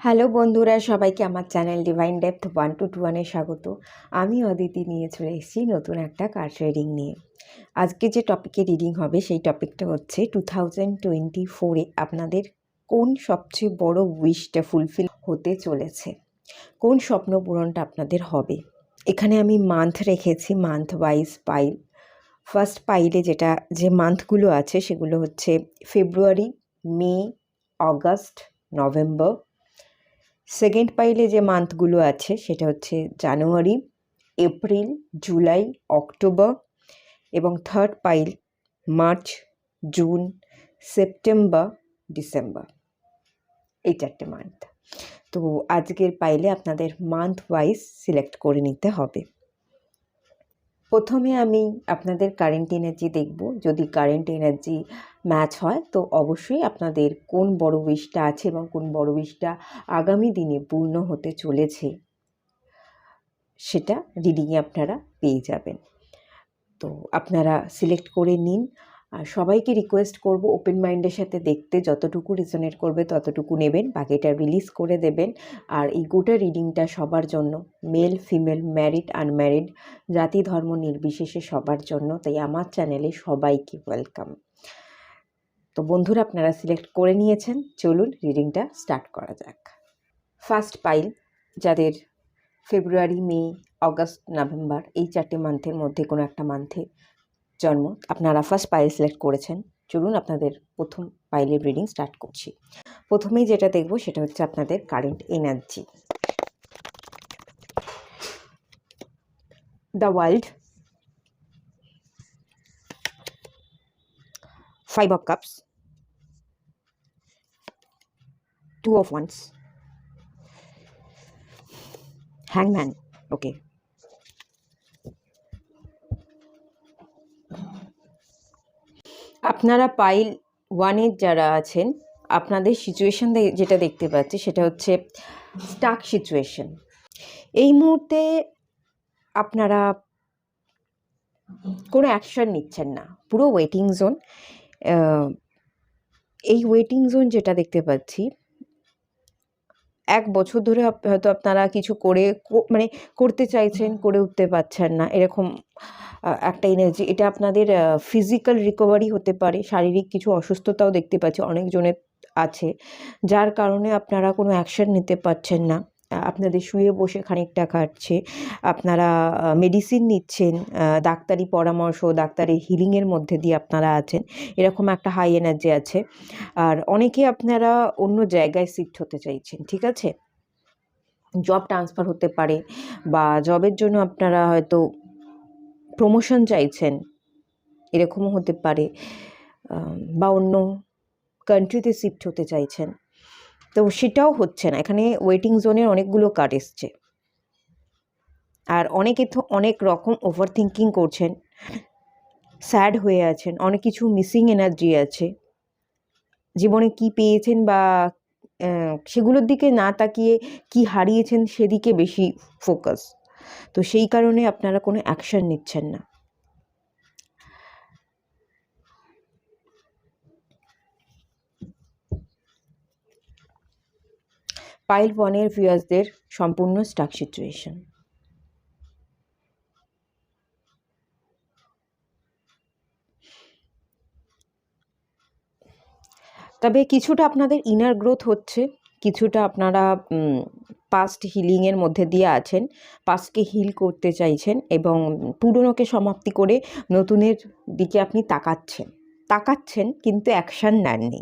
Hello বন্ধুরা, সবাইকে আমার চ্যানেল ডিভাইন ডেপথ 1 to 1-এ স্বাগত। আমি অদিতি নিয়ে চলে এসেছি নতুন একটা কার্ড রিডিং নিয়ে। আজকে যে টপিকে রিডিং হবে সেই টপিকটা হচ্ছে 2024-এ আপনাদের কোন সবচেয়ে বড় উইশটা ফুলফিল হতে চলেছে, কোন স্বপ্ন পূরণটা আপনাদের হবে। এখানে আমি মান্থ রেখেছি, মান্থ ওয়াইজ পাইল। ফার্স্ট পাইলে যে মান্থগুলো আছে সেগুলো হচ্ছে February, May, August, November. Second পাইলে যে মান্থগুলো আছে সেটা হচ্ছে জানুয়ারি, এপ্রিল, জুলাই, অক্টোবর। এবং third pile March, June, September, December. এই চারটে মান্থ। তো আজকের পাইলে আপনাদের মান্থ ওয়াইজ সিলেক্ট করে নিতে হবে। প্রথমে আমি আপনাদের কারেন্ট এনার্জি দেখব। যদি কারেন্ট এনার্জি ম্যাচ হয় তো অবশ্যই আপনাদের কোন বড় উইশটা আছে এবং কোন বড় উইশটা আগামী দিনে পূর্ণ হতে চলেছে সেটা রিডিংয়ে আপনারা পেয়ে যাবেন। তো আপনারা সিলেক্ট করে নিন। আর সবাইকে রিকোয়েস্ট করব ওপেন মাইন্ডের সাথে দেখতে, যতটুকু রিজনেট করবে ততটুকু নেবেন, বাকিটা রিলিজ করে দেবেন। আর এই গোটা রিডিংটা সবার জন্য, মেল, ফিমেল, ম্যারিড, আনম্যারিড, জাতি ধর্ম নির্বিশেষে সবার জন্য। তাই আমার চ্যানেলে সবাইকে ওয়েলকাম। তো বন্ধুরা, আপনারা সিলেক্ট করে নিয়েছেন, চলুন রিডিংটা স্টার্ট করা যাক। ফার্স্ট পাইল, যাদের ফেব্রুয়ারি, মে, অগাস্ট, নভেম্বর এই চারটে মান্থের মধ্যে কোনো একটা মান্থে জন্ম, আপনারা ফার্স্ট পাইল সিলেক্ট করেছেন। চলুন আপনাদের প্রথম পাইলের রিডিং স্টার্ট করছি। প্রথমেই যেটা দেখব সেটা হচ্ছে আপনাদের current energy. The world, 5 of Cups, 2 of Wands, Hangman. ওকে, আপনারা পাইল 1-এর যারা আছেন, আপনাদের সিচুয়েশন যেটা দেখতে পাচ্ছি সেটা হচ্ছে স্টাক সিচুয়েশন। এই মুহূর্তে আপনারা কোনো অ্যাকশন নিচ্ছেন না, পুরো ওয়েটিং জোন। এই ওয়েটিং জোন যেটা দেখতে পাচ্ছি, 1 বছর ধরে হয়তো আপনারা কিছু করতে চাইছেন, করে উঠতে পারছেন না, এরকম একটা এনার্জি। এটা আপনাদের ফিজিক্যাল রিকভারি হতে পারে, শারীরিক কিছু অসুস্থতাও দেখতে পাচ্ছি অনেকজনের আছে, যার কারণে আপনারা কোনো অ্যাকশন নিতে পারছেন না। আপনাদের শুয়ে বসে খানিকটা কাটছে, আপনারা মেডিসিন নিচ্ছেন, ডাক্তারি পরামর্শ, ডাক্তারি হিলিংয়ের মধ্যে দিয়ে আপনারা আছেন, এরকম একটা হাই এনার্জি আছে। আর অনেকে আপনারা অন্য জায়গায় শিফট হতে চাইছেন, ঠিক আছে, জব ট্রান্সফার হতে পারে, বা জবের জন্য আপনারা হয়তো প্রমোশন চাইছেন, এরকমও হতে পারে, বা অন্য কান্ট্রিতে শিফট হতে চাইছেন, তো সেটাও হচ্ছে না। এখানে ওয়েটিং জোনের অনেকগুলো কার্ড এসছে। আর অনেকে তো অনেক রকম ওভার থিঙ্কিং করছেন, স্যাড হয়ে আছেন, অনেক কিছু মিসিং এনার্জি আছে, জীবনে কি পেয়েছেন বা সেগুলোর দিকে না তাকিয়ে কি হারিয়েছেন সেদিকে বেশি ফোকাস। তো সেই কারণে আপনারা কোনো অ্যাকশন নিচ্ছেন না। পাইল 1-এর ভিউয়ার্সদের সম্পূর্ণ স্টাক সিচুয়েশন। তবে কিছুটা আপনাদের ইনার গ্রোথ হচ্ছে, কিছুটা আপনারা পাস্ট হিলিংয়ের মধ্যে দিয়ে আছেন, পাস্টকে হিল করতে চাইছেন এবং পুরনোকে সমাপ্তি করে নতুনের দিকে আপনি তাকাচ্ছেন কিন্তু অ্যাকশান নেননি।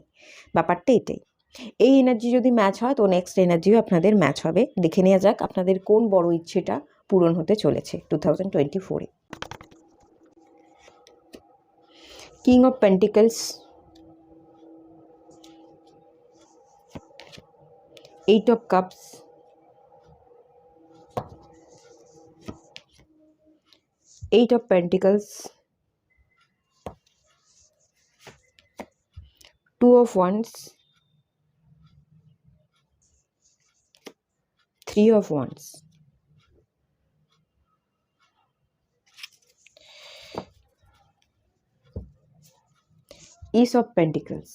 ব্যাপারটা এটাই। এই এনার্জি যদি ম্যাচ হয় তো নেক্সট এনার্জিও আপনাদের ম্যাচ হবে। দেখে নেওয়া যাক আপনাদের কোন বড় ইচ্ছেটা পূরণ হতে চলেছে 2024-এ। King of pentacles, 8 of Cups, 8 of Pentacles, 2 of Wands, 3 of Wands. Ace of Pentacles.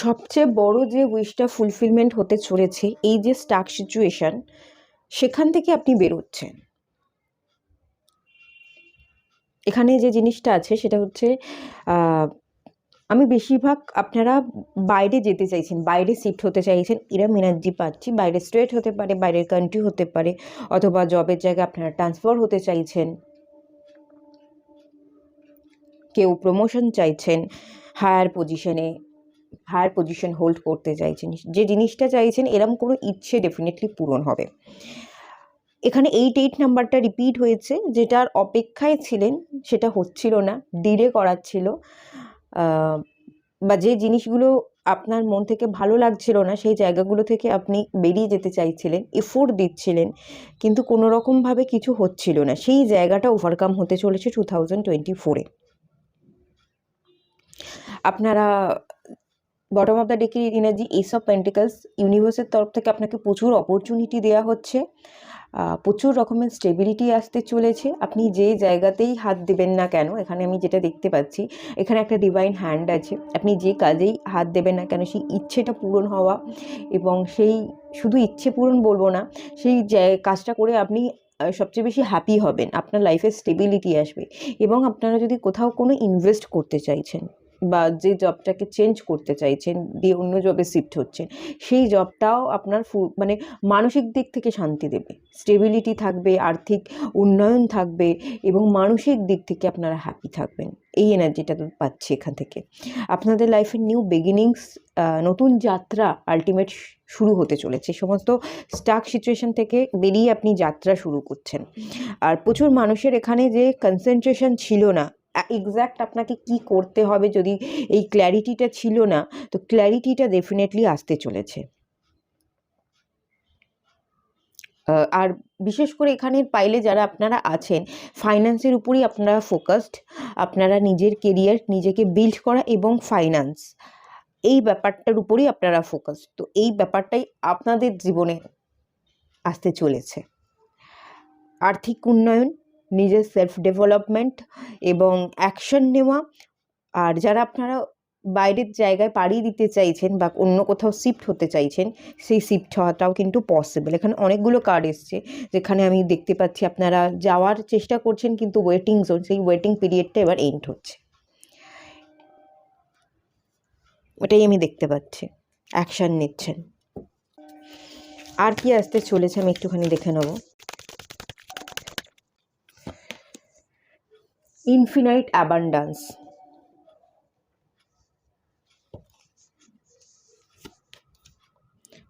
সবচেয়ে বড় যে উইশটা ফুলফিলমেন্ট হতে চলেছে, এই যে স্টাক সিচুয়েশন, সেখান থেকে আপনি বেরোচ্ছেন। এখানে যে জিনিসটা আছে সেটা হচ্ছে আমি বেশিরভাগ আপনারা বাইরে যেতে চাইছেন, বাইরে শিফট হতে চাইছেন, এরম এনার্জি পাচ্ছি। বাইরে স্টেট হতে পারে, বাইরের কান্ট্রি হতে পারে, অথবা জবের জায়গায় আপনারা ট্রান্সফার হতে চাইছেন, কেউ প্রমোশন চাইছেন, হায়ার পজিশন হোল্ড করতে চাইছেন। যে জিনিসটা চাইছেন এরম কোনো ইচ্ছে ডেফিনেটলি পূরণ হবে। এখানে 8 নাম্বারটা রিপিট হয়েছে, যেটার অপেক্ষায় ছিলেন সেটা হচ্ছিল না, ডিলে করাচ্ছিল, বা যে জিনিসগুলো আপনার মন থেকে ভালো লাগছিল না সেই জায়গাগুলো থেকে আপনি বেরিয়ে যেতে চাইছিলেন, এফোর্ট দিচ্ছিলেন, কিন্তু কোনো রকমভাবে কিছু হচ্ছিল না, সেই জায়গাটা ওভারকাম হতে চলেছে 2024-এ। আপনারা বটম অফ দ্য ডেকের এনার্জি, এস অফ পেন্টিকলস, ইউনিভার্সের তরফ থেকে আপনাকে প্রচুর অপরচুনিটি দেওয়া হচ্ছে, প্রচুর রকমের স্টেবিলিটি আসতে চলেছে। আপনি যে জায়গাতেই হাত দেবেন না কেন, এখানে আমি যেটা দেখতে পাচ্ছি, এখানে একটা ডিভাইন হ্যান্ড আছে। আপনি যে কাজেই হাত দেবেন না কেন, সেই ইচ্ছেটা পূরণ হওয়া, এবং সেই শুধু ইচ্ছে পূরণ বলবো না, সেই কাজটা করে আপনি সবচেয়ে বেশি হ্যাপি হবেন, আপনার লাইফে স্টেবিলিটি আসবে। এবং আপনারা যদি কোথাও কোনো ইনভেস্ট করতে চাইছেন, বা যে জবটাকে চেঞ্জ করতে চাইছেন, দিয়ে অন্য জবে শিফট হচ্ছেন, সেই জবটাও আপনার মানে মানসিক দিক থেকে শান্তি দেবে, স্টেবিলিটি থাকবে, আর্থিক উন্নয়ন থাকবে, এবং মানসিক দিক থেকে আপনারা হ্যাপি থাকবেন। এই এনার্জিটা তো পাচ্ছি এখান থেকে। আপনাদের লাইফের নিউ বিগিনিংস, নতুন যাত্রা আলটিমেট শুরু হতে চলেছে। সমস্ত স্টাক সিচুয়েশন থেকে বেরিয়ে আপনি যাত্রা শুরু করছেন। আর প্রচুর মানুষের এখানে যে কনসেন্ট্রেশন ছিল না, এক্স্যাক্ট আপনাকে কি করতে হবে, যদি এই ক্ল্যারিটিটা ছিল না, তো ক্ল্যারিটিটা ডেফিনেটলি আসতে চলেছে। আর বিশেষ করে এখানের পাইলে যারা আপনারা আছেন, ফাইন্যান্সের উপরই আপনারা ফোকাসড, আপনারা নিজের কেরিয়ার, নিজেকে বিল্ড করা এবং ফাইন্যান্স, এই ব্যাপারটার উপরই আপনারা ফোকাস। তো এই ব্যাপারটাই আপনাদের জীবনে আসতে চলেছে। আর্থিক উন্নয়ন, নিজের সেলফ ডেভেলপমেন্ট এবং অ্যাকশন নেওয়া। আর যারা আপনারা বাইরের জায়গায় পাড়ি দিতে চাইছেন বা অন্য কোথাও শিফট হতে চাইছেন, সেই শিফট হওয়াটাও কিন্তু পসিবল। এখানে অনেকগুলো কার্ড এসছে, যেখানে আমি দেখতে পাচ্ছি আপনারা যাওয়ার চেষ্টা করছেন, কিন্তু ওয়েটিং জোন, সেই ওয়েটিং পিরিয়ডটা এবার এন্ড হচ্ছে, ওটাই আমি দেখতে পাচ্ছি। অ্যাকশন নিচ্ছেন। আর কি আসতে চলেছে আমি একটুখানি দেখে নেব। Infinite abundance,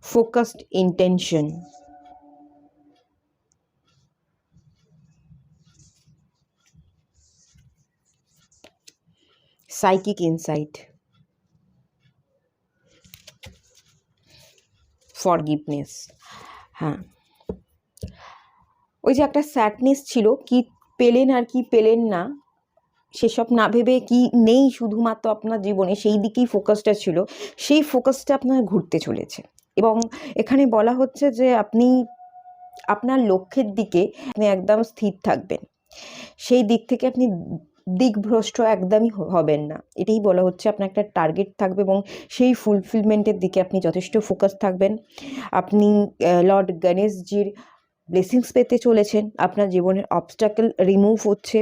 focused intention, psychic insight, forgiveness। হ্যাঁ, ওই যে একটা স্যাডনেস ছিল, কি পেলেন আর কি পেলেন না, সেসব না ভেবে কি নেই শুধুমাত্র আপনার জীবনে, সেই দিকেই ফোকাসটা ছিল, সেই ফোকাসটা আপনার ঘুরতে চলেছে। এবং এখানে বলা হচ্ছে যে আপনি আপনার লক্ষ্যের দিকে আপনি একদম স্থির থাকবেন, সেই দিক থেকে আপনি দিকভ্রষ্ট একদমই হবেন না, এটাই বলা হচ্ছে। আপনার একটা টার্গেট থাকবে এবং সেই ফুলফিলমেন্টের দিকে আপনি যথেষ্ট ফোকাস থাকবেন। আপনি লর্ড গণেশজির ব্লেসিংস পেতে চলেছেন, আপনার জীবনের অবস্টাকেল রিমুভ হচ্ছে,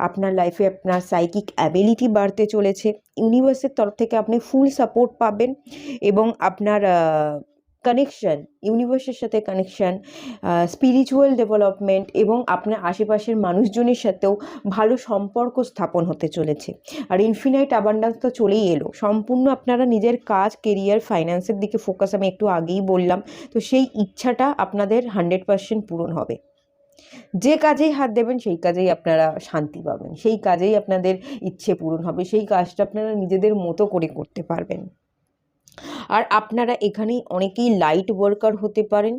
আপনার লাইফে আপনার সাইকিক অ্যাবিলিটি বাড়তে চলেছে, ইউনিভার্সের তরফ থেকে আপনি ফুল সাপোর্ট পাবেন, এবং আপনার কানেকশান, ইউনিভার্সের সাথে কানেকশান, স্পিরিচুয়াল ডেভেলপমেন্ট এবং আপনার আশেপাশের মানুষজনের সাথেও ভালো সম্পর্ক স্থাপন হতে চলেছে। আর ইনফিনাইট অ্যাবান্ডান্স তো চলেই এলো। সম্পূর্ণ আপনারা নিজের কাজ, কেরিয়ার, ফাইন্যান্সের দিকে ফোকাস, আমি একটু আগেই বললাম। তো সেই ইচ্ছাটা আপনাদের 100% পূরণ হবে। যে কাজেই হাত দেবেন সেই কাজেই আপনারা শান্তি পাবেন, সেই কাজেই আপনাদের ইচ্ছে পূরণ হবে, সেই কাজটা আপনারা নিজেদের মতো করে করতে পারবেন। আর আপনারা এখানে অনেকেই লাইট ওয়ার্কার হতে পারেন,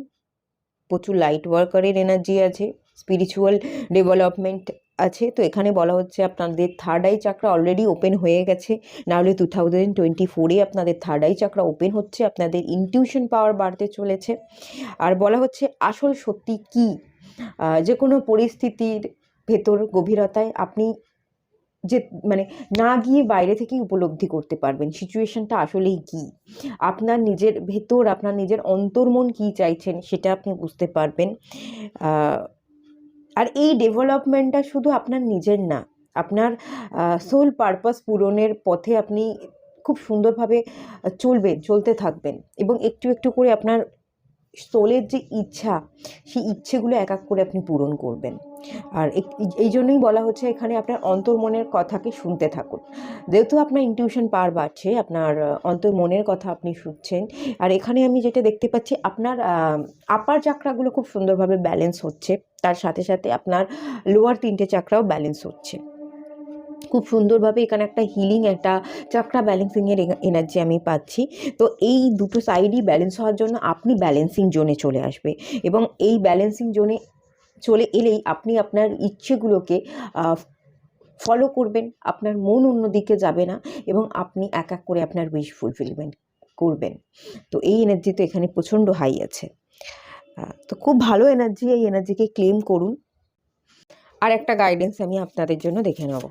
প্রচুর লাইট ওয়ার্কারের এনার্জি আছে, স্পিরিচুয়াল ডেভেলপমেন্ট আছে। তো এখানে বলা হচ্ছে আপনাদের থার্ড আই চাকরা অলরেডি ওপেন হয়ে গেছে, নাহলে 2024-এ আপনাদের থার্ড আই চাকরা ওপেন হচ্ছে, আপনাদের ইনটিউশন পাওয়ার বাড়তে চলেছে। আর বলা হচ্ছে আসল সত্যি কি, যে কোনো পরিস্থিতির ভেতর গভীরতায় আপনি যে মানে না গিয়ে বাইরে থেকেই উপলব্ধি করতে পারবেন সিচুয়েশনটা আসলেই কী, আপনার নিজের ভেতর আপনার নিজের অন্তর্মন কী চাইছেন সেটা আপনি বুঝতে পারবেন। আর এই ডেভেলপমেন্টটা শুধু আপনার নিজের না, আপনার সোল পারপাস পূরণের পথে আপনি খুব সুন্দরভাবে চলতে থাকবেন এবং একটু একটু করে আপনার সোলের যে ইচ্ছা, সেই ইচ্ছেগুলো এক এক করে আপনি পূরণ করবেন। আর এই জন্যই বলা হচ্ছে এখানে আপনার অন্তর্মনের কথাকে শুনতে থাকুন। যেহেতু আপনার ইনটিউশন পাওয়ার বাড়ছে, আপনার অন্তর্মনের কথা আপনি শুনছেন। আর এখানে আমি যেটা দেখতে পাচ্ছি, আপনার আপার চাকরাগুলো খুব সুন্দরভাবে ব্যালেন্স হচ্ছে, তার সাথে সাথে আপনার লোয়ার 3টে চাকরাও ব্যালেন্স হচ্ছে খুব সুন্দরভাবে। এখানে একটা হিলিং, একটা চাকরা ব্যালেন্সিংয়ের এনার্জি আমি পাচ্ছি। তো এই দুটো সাইডই ব্যালেন্স হওয়ার জন্য আপনি ব্যালেন্সিং জোনে চলে আসবে, এবং এই ব্যালেন্সিং জোনে চলে এলেই আপনি আপনার ইচ্ছেগুলোকে ফলো করবেন, আপনার মন অন্যদিকে যাবে না, এবং আপনি এক এক করে আপনার উইশ ফুলফিলমেন্ট করবেন। তো এই এনার্জি তো এখানে প্রচণ্ড হাই আছে। তো খুব ভালো এনার্জি, এই এনার্জিকে ক্লেম করুন। আর একটা গাইডেন্স আমি আপনাদের জন্য দেখে নেব।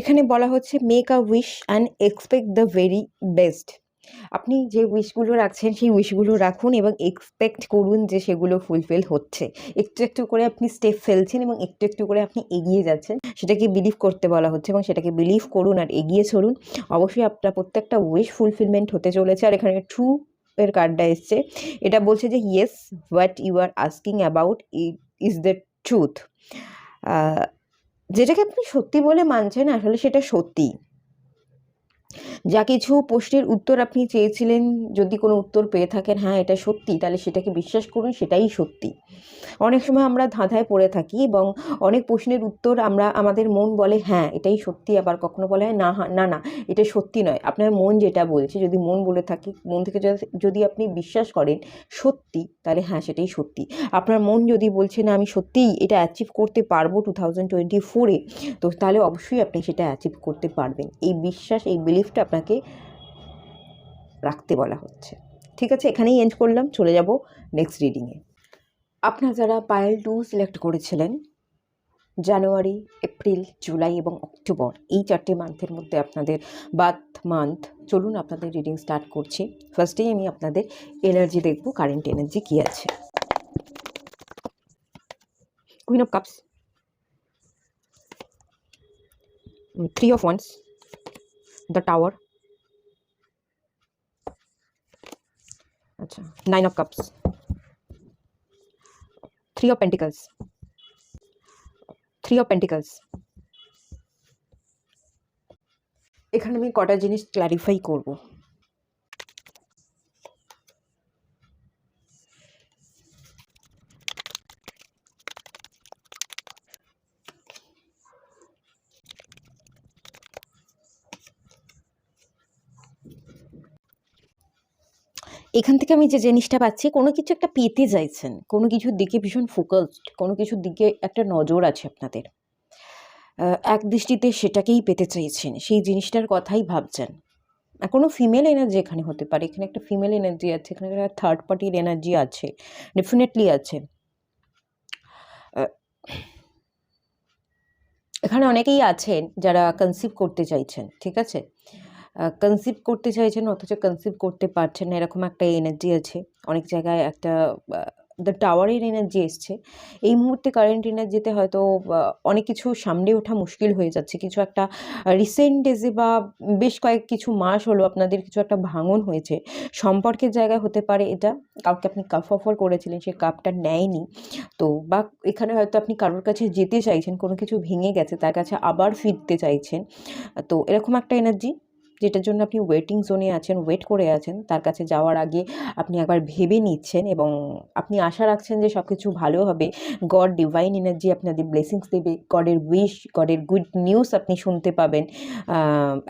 এখানে বলা হচ্ছে make a wish and expect the very best. আপনি যে উইশগুলো রাখছেন সেই উইশগুলো রাখুন এবং এক্সপেক্ট করুন যে সেগুলো ফুলফিল হচ্ছে। একটু একটু করে আপনি স্টেপ ফেলছেন এবং একটু একটু করে আপনি এগিয়ে যাচ্ছেন, সেটাকে বিলিভ করতে বলা হচ্ছে, এবং সেটাকে বিলিভ করুন আর এগিয়ে চলুন। অবশ্যই আপনার প্রত্যেকটা উইশ ফুলফিলমেন্ট হতে চলেছে। আর এখানে ট্রু এর কার্ডটা এসছে, এটা বলছে যে yes, what you are asking about is the truth. যেটাকে আপনি সত্যি বলে মানছেন, আসলে সেটা সত্যি। যা কিছু প্রশ্নের উত্তর আপনি চেয়েছিলেন, যদি কোনো উত্তর পেয়ে থাকেন হ্যাঁ এটা সত্যি, তাহলে সেটাকে বিশ্বাস করুন, সেটাই সত্যি। অনেক সময় আমরা ধাঁধায় পড়ে থাকি এবং অনেক প্রশ্নের উত্তর আমাদের মন বলে হ্যাঁ এটাই সত্যি, আবার কখনো বলে না না না এটা সত্যি নয়। আপনার মন যেটা বলছে, যদি মন বলে থাকে, মন থেকে যদি আপনি বিশ্বাস করেন সত্যি, তাহলে হ্যাঁ সেটাই সত্যি। আপনার মন যদি বলছে না আমি সত্যিই এটা অ্যাচিভ করতে পারবো 2024-এ, তো তাহলে অবশ্যই আপনি সেটা অ্যাচিভ করতে পারবেন। এই বিশ্বাস, এই বিলিফটা আপনাকে রাখতে বলা হচ্ছে। ঠিক আছে, এখানেই এন্ড করলাম, চলে যাব নেক্সট রিডিংয়ে। আপনারা যারা পাইল 2 সিলেক্ট করেছিলেন, জানুয়ারি, এপ্রিল, জুলাই এবং অক্টোবর, এই 4টে মান্থের মধ্যে আপনাদের বার্থ মান্থ, চলুন আপনাদের রিডিং স্টার্ট করছি। ফার্স্টেই আমি আপনাদের এনার্জি দেখব, কারেন্ট এনার্জি কী আছে। Queen of cups, 3 of Wands, the tower, আচ্ছা 9 of Cups, 3 of Pentacles, 3 of Pentacles। এখানে আমি কটা জিনিস ক্ল্যারিফাই করব। এখান থেকে আমি যে জিনিসটা পাচ্ছি, কোনো কিছু একটা পেতে চাইছেন, কোনো কিছুর দিকে ভীষণ ফোকাসড, কোনো কিছুর দিকে একটা নজর আছে আপনাদের, এক দৃষ্টিতে সেটাকেই পেতে চাইছেন, সেই জিনিসটার কথাই ভাবছেন। কোনো ফিমেল এনার্জি এখানে হতে পারে, এখানে একটা ফিমেল এনার্জি আছে, এখানে একটা থার্ড পার্টির এনার্জি আছে, ডেফিনেটলি আছে। এখানে অনেকেই আছেন যারা কনসিভ করতে চাইছেন, ঠিক আছে, কনসিভ করতে চাইছেন অথচ কনসিভ করতে পারছেন না, এরকম একটা এনার্জি আছে। অনেক জায়গায় একটা দ্য টাওয়ারের এনার্জি এসছে। এই মুহূর্তে কারেন্ট এনার্জিতে হয়তো অনেক কিছু সামনে ওঠা মুশকিল হয়ে যাচ্ছে। কিছু একটা রিসেন্ট ডেজে বা বেশ কিছু মাস হলো আপনাদের কিছু একটা ভাঙন হয়েছে, সম্পর্কের জায়গায় হতে পারে এটা। কাউকে আপনি কাপ অফার করেছিলেন, সে কাপটা নেয়নি, তো বা এখানে হয়তো আপনি কারোর কাছে যেতে চাইছেন, কোনো কিছু ভেঙে গেছে তার কাছে আবার ফিরতে চাইছেন। তো এরকম একটা এনার্জি, যেটার জন্য আপনি ওয়েটিং জোনে আছেন, ওয়েট করে আছেন, তার কাছে যাওয়ার আগে আপনি একবার ভেবে নিচ্ছেন এবং আপনি আশা রাখছেন যে সব কিছু ভালো হবে। গড ডিভাইন এনার্জি আপনাদের ব্লেসিংস দেবে, গডের উইশ, গডের গুড নিউজ আপনি শুনতে পাবেন,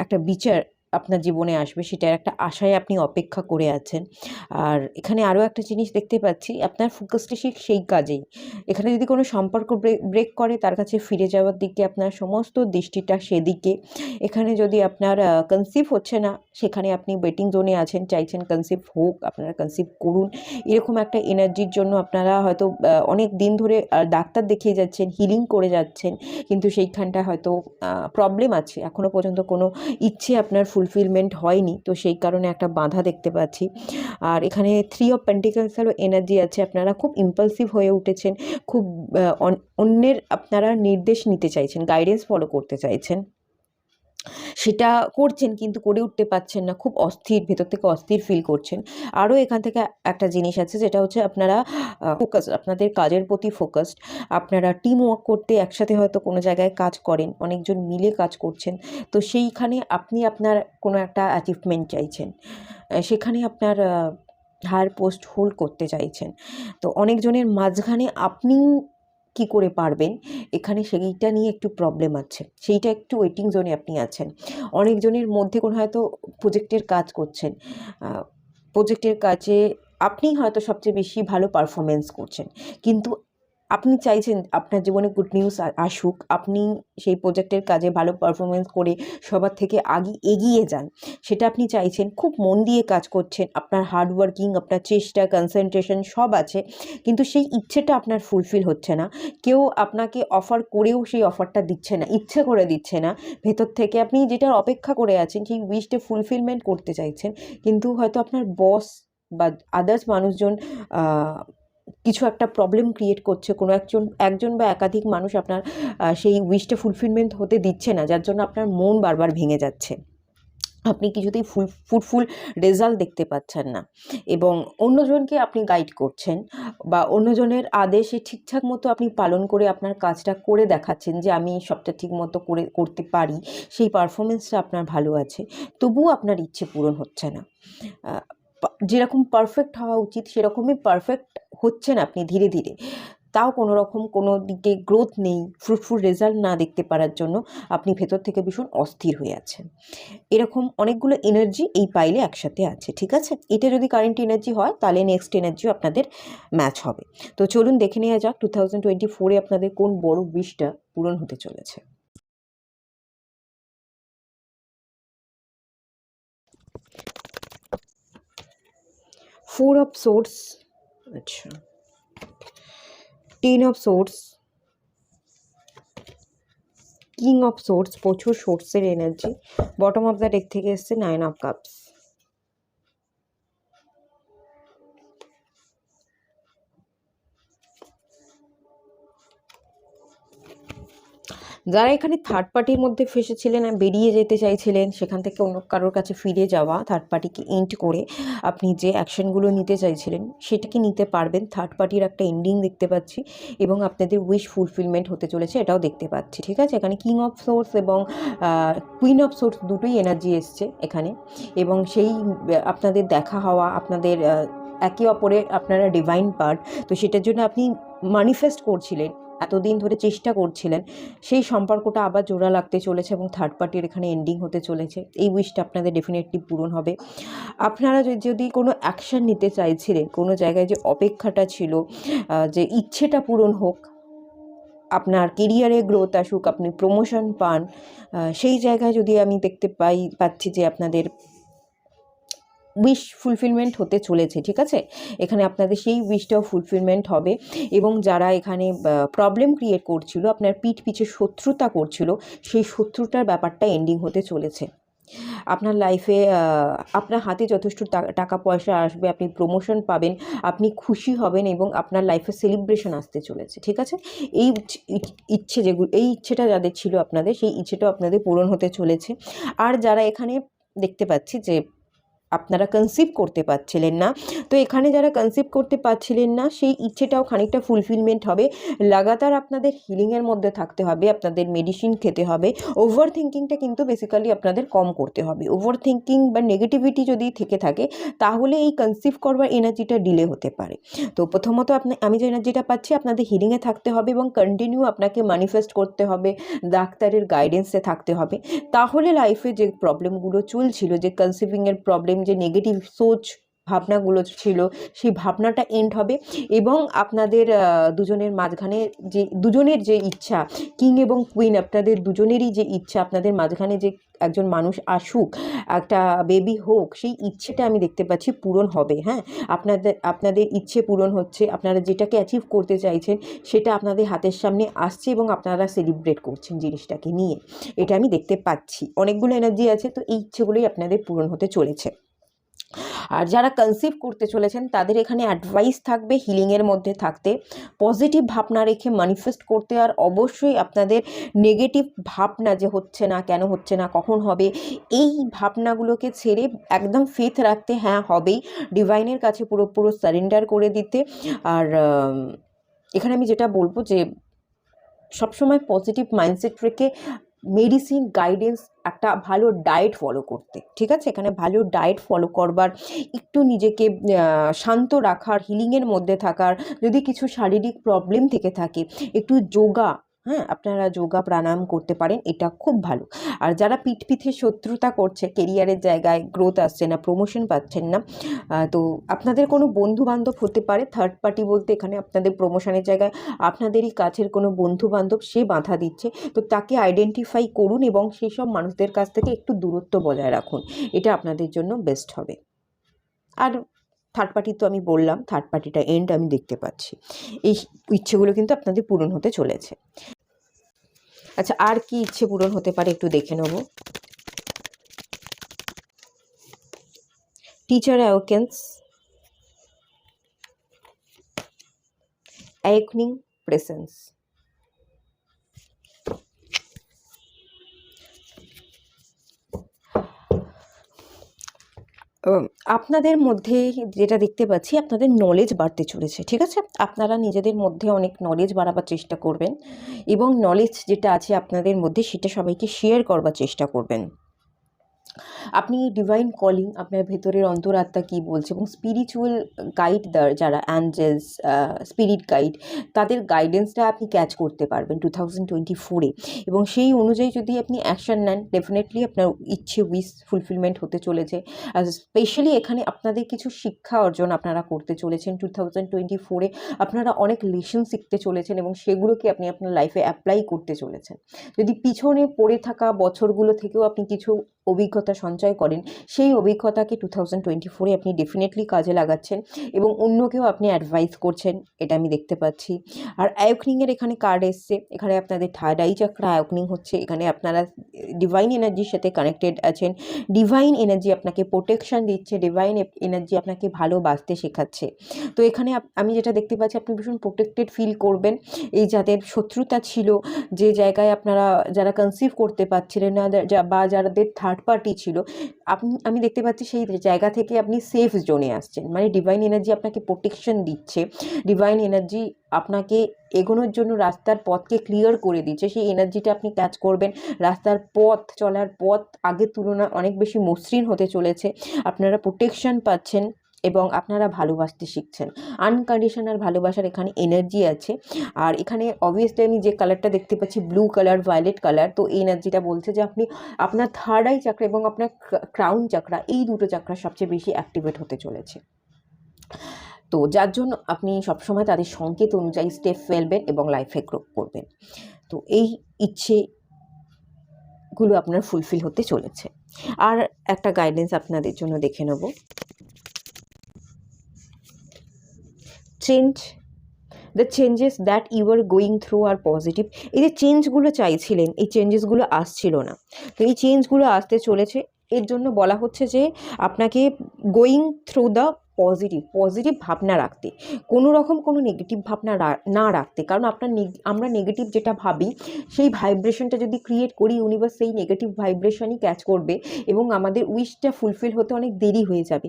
একটা বিচার আপনার জীবনে আসবে, সেটার একটা আশায় আপনি অপেক্ষা করে আছেন। আর এখানে আরও একটা জিনিস দেখতে পাচ্ছি, আপনার ফোকাসটা সেই কাজেই। এখানে যদি কোনো সম্পর্ক ব্রেক করে, তার কাছে ফিরে যাওয়ার দিকে আপনার সমস্ত দৃষ্টিটা সেদিকে। এখানে যদি আপনার কনসিভ হচ্ছে না, সেখানে আপনি ওয়েটিং জোনে আছেন, চাইছেন কনসিভ হোক, আপনারা কনসিভ করুন। এরকম একটা এনার্জির জন্য আপনারা হয়তো অনেক দিন ধরে ডাক্তার দেখিয়ে যাচ্ছেন, হিলিং করে যাচ্ছেন, কিন্তু সেইখানটা হয়তো প্রবলেম আছে, এখনও পর্যন্ত কোনো ইচ্ছে আপনার ফুলফিলমেন্ট হয়নি, তো সেই কারণে একটা বাধা দেখতে পাচ্ছি। আর এখানে 3 অফ পেন্টিকলসেরও এনার্জি আছে, আপনারা খুব ইম্পালসিভ হয়ে উঠেছেন, খুব অন্যের আপনারা নির্দেশ নিতে চাইছেন, গাইডেন্স ফলো করতে চাইছেন, সেটা করছেন কিন্তু করে উঠতে পারছেন না, খুব অস্থির, ভেতর থেকে অস্থির ফিল করছেন। আরও এখান থেকে একটা জিনিস আছে, যেটা হচ্ছে আপনারা ফোকাস, আপনাদের কাজের প্রতি ফোকাসড, আপনারা টিম ওয়ার্ক করতে একসাথে হয়তো কোনো জায়গায় কাজ করেন, অনেকজন মিলে কাজ করছেন, তো সেইখানে আপনি আপনার কোনো একটা অ্যাচিভমেন্ট চাইছেন, সেখানে আপনার হায়ার পোস্ট হোল্ড করতে চাইছেন, তো অনেকজনের মাঝখানে আপনি কি করে পারবেন, এখানে সেইটা নিয়ে একটু প্রবলেম আছে, সেইটা একটু ওয়েটিং জোনে আপনি আছেন। অনেকজনের মধ্যে কোনো হয়তো প্রজেক্টের কাজ করছেন, প্রজেক্টের কাজে আপনি হয়তো সবচেয়ে বেশি ভালো পারফরমেন্স করছেন, কিন্তু আপনি চাইছেন আপনার জীবনে গুড নিউজ আসুক, আপনি সেই প্রজেক্টের কাজে ভালো পারফরমেন্স করে সবার থেকে আগে এগিয়ে যান, সেটা আপনি চাইছেন, খুব মন দিয়ে কাজ করছেন, আপনার হার্ডওয়ার্কিং, আপনার চেষ্টা, কনসেন্ট্রেশন সব আছে, কিন্তু সেই ইচ্ছেটা আপনার ফুলফিল হচ্ছে না। কেউ আপনাকে অফার করেও সেই অফারটা দিচ্ছে না, ইচ্ছে করে দিচ্ছে না, ভেতর থেকে আপনি যেটার অপেক্ষা করে আছেন, সেই উইশটা ফুলফিলমেন্ট করতে চাইছেন, কিন্তু হয়তো আপনার বস বা আদার্স মানুষজন কিছু একটা প্রবলেম ক্রিয়েট করছে, কোনো একজন বা একাধিক মানুষ আপনার সেই উইশটা ফুলফিলমেন্ট হতে দিচ্ছে না, যার জন্য আপনার মন বারবার ভেঙে যাচ্ছে, আপনি কিছুতেই ফুলফুল রেজাল্ট দেখতে পাচ্ছেন না, এবং অন্যজনকে আপনি গাইড করছেন বা অন্যজনের আদেশে ঠিকঠাক মতো আপনি পালন করে আপনার কাজটা করে দেখাচ্ছেন যে আমি সবটা ঠিক মতো করতে পারি, সেই পারফরমেন্সটা আপনার ভালো আছে, তবুও আপনার ইচ্ছে পূরণ হচ্ছে না। যেরকম পারফেক্ট হওয়া উচিত সেরকমই পারফেক্ট হচ্ছেন আপনি ধীরে ধীরে, তাও কোনো রকম কোনো দিকে গ্রোথ নেই, ফ্রুটফুল রেজাল্ট না দেখতে পারার জন্য আপনি ভেতর থেকে ভীষণ অস্থির হয়ে আছেন। এরকম অনেকগুলো এনার্জি এই পাইলে একসাথে আছে, ঠিক আছে? এটা যদি কারেন্ট এনার্জি হয়, তাহলে নেক্সট এনার্জিও আপনাদের ম্যাচ হবে। তো চলুন দেখে নেওয়া যাক 2024-এ আপনাদের কোন বড় উইশটা পূরণ হতে চলেছে। ফোর অফ সোর্স, আচ্ছা, 10 of swords, king of swords, প্রচুর সোর্সের energy, bottom of the deck থেকে এসছে 9 অফ কাপস। যারা এখানে থার্ড পার্টির মধ্যে ফেসেছিলেন, বেরিয়ে যেতে চাইছিলেন, সেখান থেকে অন্য কারোর কাছে ফিরে যাওয়া, থার্ড পার্টিকে এন্ড করে আপনি যে অ্যাকশনগুলো নিতে চাইছিলেন সেটাকে নিতে পারবেন, থার্ড পার্টির একটা এন্ডিং দেখতে পাচ্ছি, এবং আপনাদের উইশ ফুলফিলমেন্ট হতে চলেছে এটাও দেখতে পাচ্ছি, ঠিক আছে? এখানে কিং অফ সোর্স এবং কুইন অফ সোর্স দুটোই এনার্জি এসছে এখানে, এবং সেই আপনাদের দেখা হওয়া, আপনাদের একে অপরের আপনারা ডিভাইন পার্ট, তো সেটার জন্য আপনি ম্যানিফেস্ট করছিলেন, এতদিন ধরে চেষ্টা করছিলেন, সেই সম্পর্কটা আবার জোড়া লাগতে চলেছে এবং থার্ড পার্টির এখানে এন্ডিং হতে চলেছে, এই উইশটা আপনাদের ডেফিনেটলি পূরণ হবে। আপনারা যদি কোনো অ্যাকশান নিতে চাইছিলেন, কোনো জায়গায় যে অপেক্ষাটা ছিল, যে ইচ্ছেটা পূরণ হোক, আপনার কেরিয়ারে গ্রোথ আসুক, আপনি প্রমোশন পান, সেই জায়গায় যদি আমি দেখতে পাচ্ছি যে আপনাদের উইশ ফুলফিলমেন্ট হতে চলেছে, ঠিক আছে? এখানে আপনাদের সেই উইশটাও ফুলফিলমেন্ট হবে, এবং যারা এখানে প্রবলেম ক্রিয়েট করছিল, আপনার পিছে শত্রুতা করছিল, সেই শত্রুতার ব্যাপারটা এন্ডিং হতে চলেছে। আপনার লাইফে আপনার হাতে যথেষ্ট টাকা পয়সা আসবে, আপনি প্রমোশন পাবেন, আপনি খুশি হবেন, এবং আপনার লাইফে সেলিব্রেশন আসতে চলেছে, ঠিক আছে? এই এই ইচ্ছেটা যাদের ছিল আপনাদের, সেই ইচ্ছেটাও আপনাদের পূরণ হতে চলেছে। আর যারা এখানে দেখতে পাচ্ছি যে আপনারা কনসিভ করতে পারছিলেন না। তো এখানে যারা কনসিভ করতে পারছিলেন না সেই ইচ্ছেটাও খানিকটা ফুলফিলমেন্ট হবে। লাগাতার আপনাদের হিলিংয়ের মধ্যে থাকতে হবে, আপনাদের মেডিসিন খেতে হবে। ওভার থিঙ্কিংটা কিন্তু বেসিক্যালি আপনাদের কম করতে হবে। ওভার থিঙ্কিং বা নেগেটিভিটি যদি থেকে থাকে তাহলে এই কনসিভ করবার এনার্জিটা ডিলে হতে পারে। তো প্রথমত আমি যে এনার্জিটা পাচ্ছি, আপনাদের হিলিংয়ে থাকতে হবে এবং কন্টিনিউ আপনাকে ম্যানিফেস্ট করতে হবে, ডাক্তারের গাইডেন্সে থাকতে হবে। তাহলে লাইফে যে প্রবলেমগুলো চলছিল, যে কনসিভিংয়ের প্রবলেম, যে নেগেটিভ সোচ ভাবনাগুলো ছিল, সেই ভাবনাটা এন্ড হবে এবং আপনাদের দুজনের মাঝখানে দুজনের যে ইচ্ছা, কিং এবং কুইন, আপনাদের দুজনেরই যে ইচ্ছা, আপনাদের মাঝখানে যে একজন মানুষ আসুক, একটা বেবি হোক, সেই ইচ্ছেটা আমি দেখতে পাচ্ছি পূরণ হবে। হ্যাঁ, আপনাদের ইচ্ছে পূরণ হচ্ছে, আপনারা যেটাকে অ্যাচিভ করতে চাইছেন সেটা আপনাদের হাতের সামনে আসছে এবং আপনারা সেলিব্রেট করছেন জিনিসটাকে নিয়ে, এটা আমি দেখতে পাচ্ছি। অনেকগুলো এনার্জি আছে, তো এই ইচ্ছেগুলোই আপনাদের পূরণ হতে চলেছে। আর যারা কনসিভ করতে চলেছেন তাদের এখানে অ্যাডভাইস থাকবে হিলিংয়ের মধ্যে থাকতে, পজিটিভ ভাবনা রেখে ম্যানিফেস্ট করতে, আর অবশ্যই আপনাদের নেগেটিভ ভাবনা যে হচ্ছে না, কেন হচ্ছে না, কখন হবে, এই ভাবনাগুলোকে ছেড়ে একদম ফেথ রাখতে, হ্যাঁ হবেই, ডিভাইনের কাছে পুরো সারেন্ডার করে দিতে। আর এখানে আমি যেটা বলবো যে সবসময় পজিটিভ মাইন্ডসেট রেখে মেডিসিন গাইডেন্স, একটা ভালো ডায়েট ফলো করতে, ঠিক আছে? এখানে ভালো ডায়েট ফলো করবার, একটু নিজেকে শান্ত রাখার, হিলিংয়ের মধ্যে থাকার, যদি কিছু শারীরিক প্রবলেম থেকে থাকে একটু যোগা, হ্যাঁ আপনারা যোগা প্রাণায়াম করতে পারেন, এটা খুব ভালো। আর যারা পিঠে শত্রুতা করছে, কেরিয়ারের জায়গায় গ্রোথ আসছে না, প্রমোশন পাচ্ছেন না, তো আপনাদের কোনো বন্ধু বান্ধব হতে পারে, থার্ড পার্টি বলতে এখানে আপনাদের প্রমোশনের জায়গায় আপনাদেরই কাছের কোনো বন্ধু বান্ধব সে বাধা দিচ্ছে, তো তাকে আইডেন্টিফাই করুন এবং সেই সব মানুষদের কাছ থেকে একটু দূরত্ব বজায় রাখুন, এটা আপনাদের জন্য বেস্ট হবে। আর থার্ড পার্টি তো আমি বললাম, থার্ড পার্টিটা এন্ড আমি দেখতে পাচ্ছি, এই ইচ্ছেগুলো কিন্তু আপনাদের পূরণ হতে চলেছে। আচ্ছা, আর কি ইচ্ছে পূরণ হতে পারে একটু দেখে নেব। Teacher awakens, awakening presence. আপনাদের মধ্যে যেটা দেখতে পাচ্ছি, আপনাদের নলেজ বাড়তে চলেছে, ঠিক আছে? আপনারা নিজেদের মধ্যে অনেক নলেজ বাড়াবার চেষ্টা করবেন এবং নলেজ যেটা আছে আপনাদের মধ্যে সেটা সবাইকে শেয়ার করবার চেষ্টা করবেন। আপনি ডিভাইন কলিং, আপনার ভেতরের অন্তরাত্মা কী বলছে, এবং স্পিরিচুয়াল গাইড যারা অ্যাঞ্জেলস, স্পিরিট গাইড, তাদের গাইডেন্সটা আপনি ক্যাচ করতে পারবেন 2024-এ, এবং সেই অনুযায়ী যদি আপনি অ্যাকশান নেন, ডেফিনেটলি আপনার ইচ্ছে উইশ ফুলফিলমেন্ট হতে চলেছে। আর স্পেশালি এখানে আপনাদের কিছু শিক্ষা অর্জন আপনারা করতে চলেছেন 2024-এ, আপনারা অনেক লেসন শিখতে চলেছেন এবং সেগুলোকে আপনি আপনার লাইফে অ্যাপ্লাই করতে চলেছেন। যদি পিছনে পড়ে থাকা বছরগুলো থেকেও আপনি কিছু অভিজ্ঞতা সঞ্চয় করেন, সেই অভিজ্ঞতাকে 2024-এ আপনি ডেফিনেটলি কাজে লাগাচ্ছেন এবং অন্যকেও আপনি অ্যাডভাইস করছেন, এটা আমি দেখতে পাচ্ছি। আর অ্যাওয়েকনিংয়ের এখানে কার্ড এসছে, এখানে আপনাদের থার্ড আই চক্র অ্যাওয়েকনিং হচ্ছে, এখানে আপনারা ডিভাইন এনার্জির সাথে কানেক্টেড আছেন, ডিভাইন এনার্জি আপনাকে প্রোটেকশন দিচ্ছে, ডিভাইন এনার্জি আপনাকে ভালোবাসতে শেখাচ্ছে। তো এখানে আমি যেটা দেখতে পাচ্ছি, আপনি ভীষণ প্রোটেক্টেড ফিল করবেন। এই যাদের শত্রুতা ছিল, যে জায়গায় আপনারা যারা কনসিভ করতে পারছিলেন না, বা যাদের থার্ড পার্টি ছিল, আমি দেখতে পাচ্ছি সেই জায়গা থেকে আপনি সেফ জোনে আসছেন, মানে ডিভাইন এনার্জি আপনাকে প্রোটেকশন দিচ্ছে, ডিভাইন এনার্জি আপনাকে এগোনোর জন্য রাস্তার পথকে ক্লিয়ার করে দিচ্ছে, সেই এনার্জিটা আপনি ক্যাচ করবেন। রাস্তার পথ, চলার পথ আগের তুলনায় অনেক বেশি মসৃণ হতে চলেছে, আপনারা প্রোটেকশন পাচ্ছেন এবং আপনারা ভালোবাসতে শিখছেন। আনকন্ডিশনাল ভালোবাসার এখানে এনার্জি আছে। আর এখানে অবভিয়াসলি আমি যে কালারটা দেখতে পাচ্ছি, ব্লু কালার, ভায়োলেট কালার, তো এই এনার্জিটা বলছে যে আপনি আপনার থার্ড আই চাকরা এবং আপনার ক্রাউন চাকরা, এই দুটো চাকরা সবচেয়ে বেশি অ্যাক্টিভেট হতে চলেছে। তো যার জন্য আপনি সবসময় তাদের সংকেত অনুযায়ী স্টেপ ফেলবেন এবং লাইফে গ্রো করবেন। তো এই ইচ্ছেগুলো আপনার ফুলফিল হতে চলেছে। আর একটা গাইডেন্স আপনাদের জন্য দেখে নেব। Change, the changes that you are going through are positive. এই যে চেঞ্জগুলো চাইছিলেন, এই চেঞ্জেসগুলো আসছিল না, তো এই চেঞ্জগুলো আসতে চলেছে। এর জন্য বলা হচ্ছে যে আপনাকে going through the positive positive ভাবনা রাখতে, কোনো রকম কোনো নেগেটিভ ভাবনা না রাখতে। কারণ আমরা নেগেটিভ যেটা ভাবি সেই ভাইব্রেশনটা যদি ক্রিয়েট করি, ইউনিভার্স সেই নেগেটিভ ভাইব্রেশনই ক্যাচ করবে এবং আমাদের উইশটা ফুলফিল হতে অনেক দেরি হয়ে যাবে।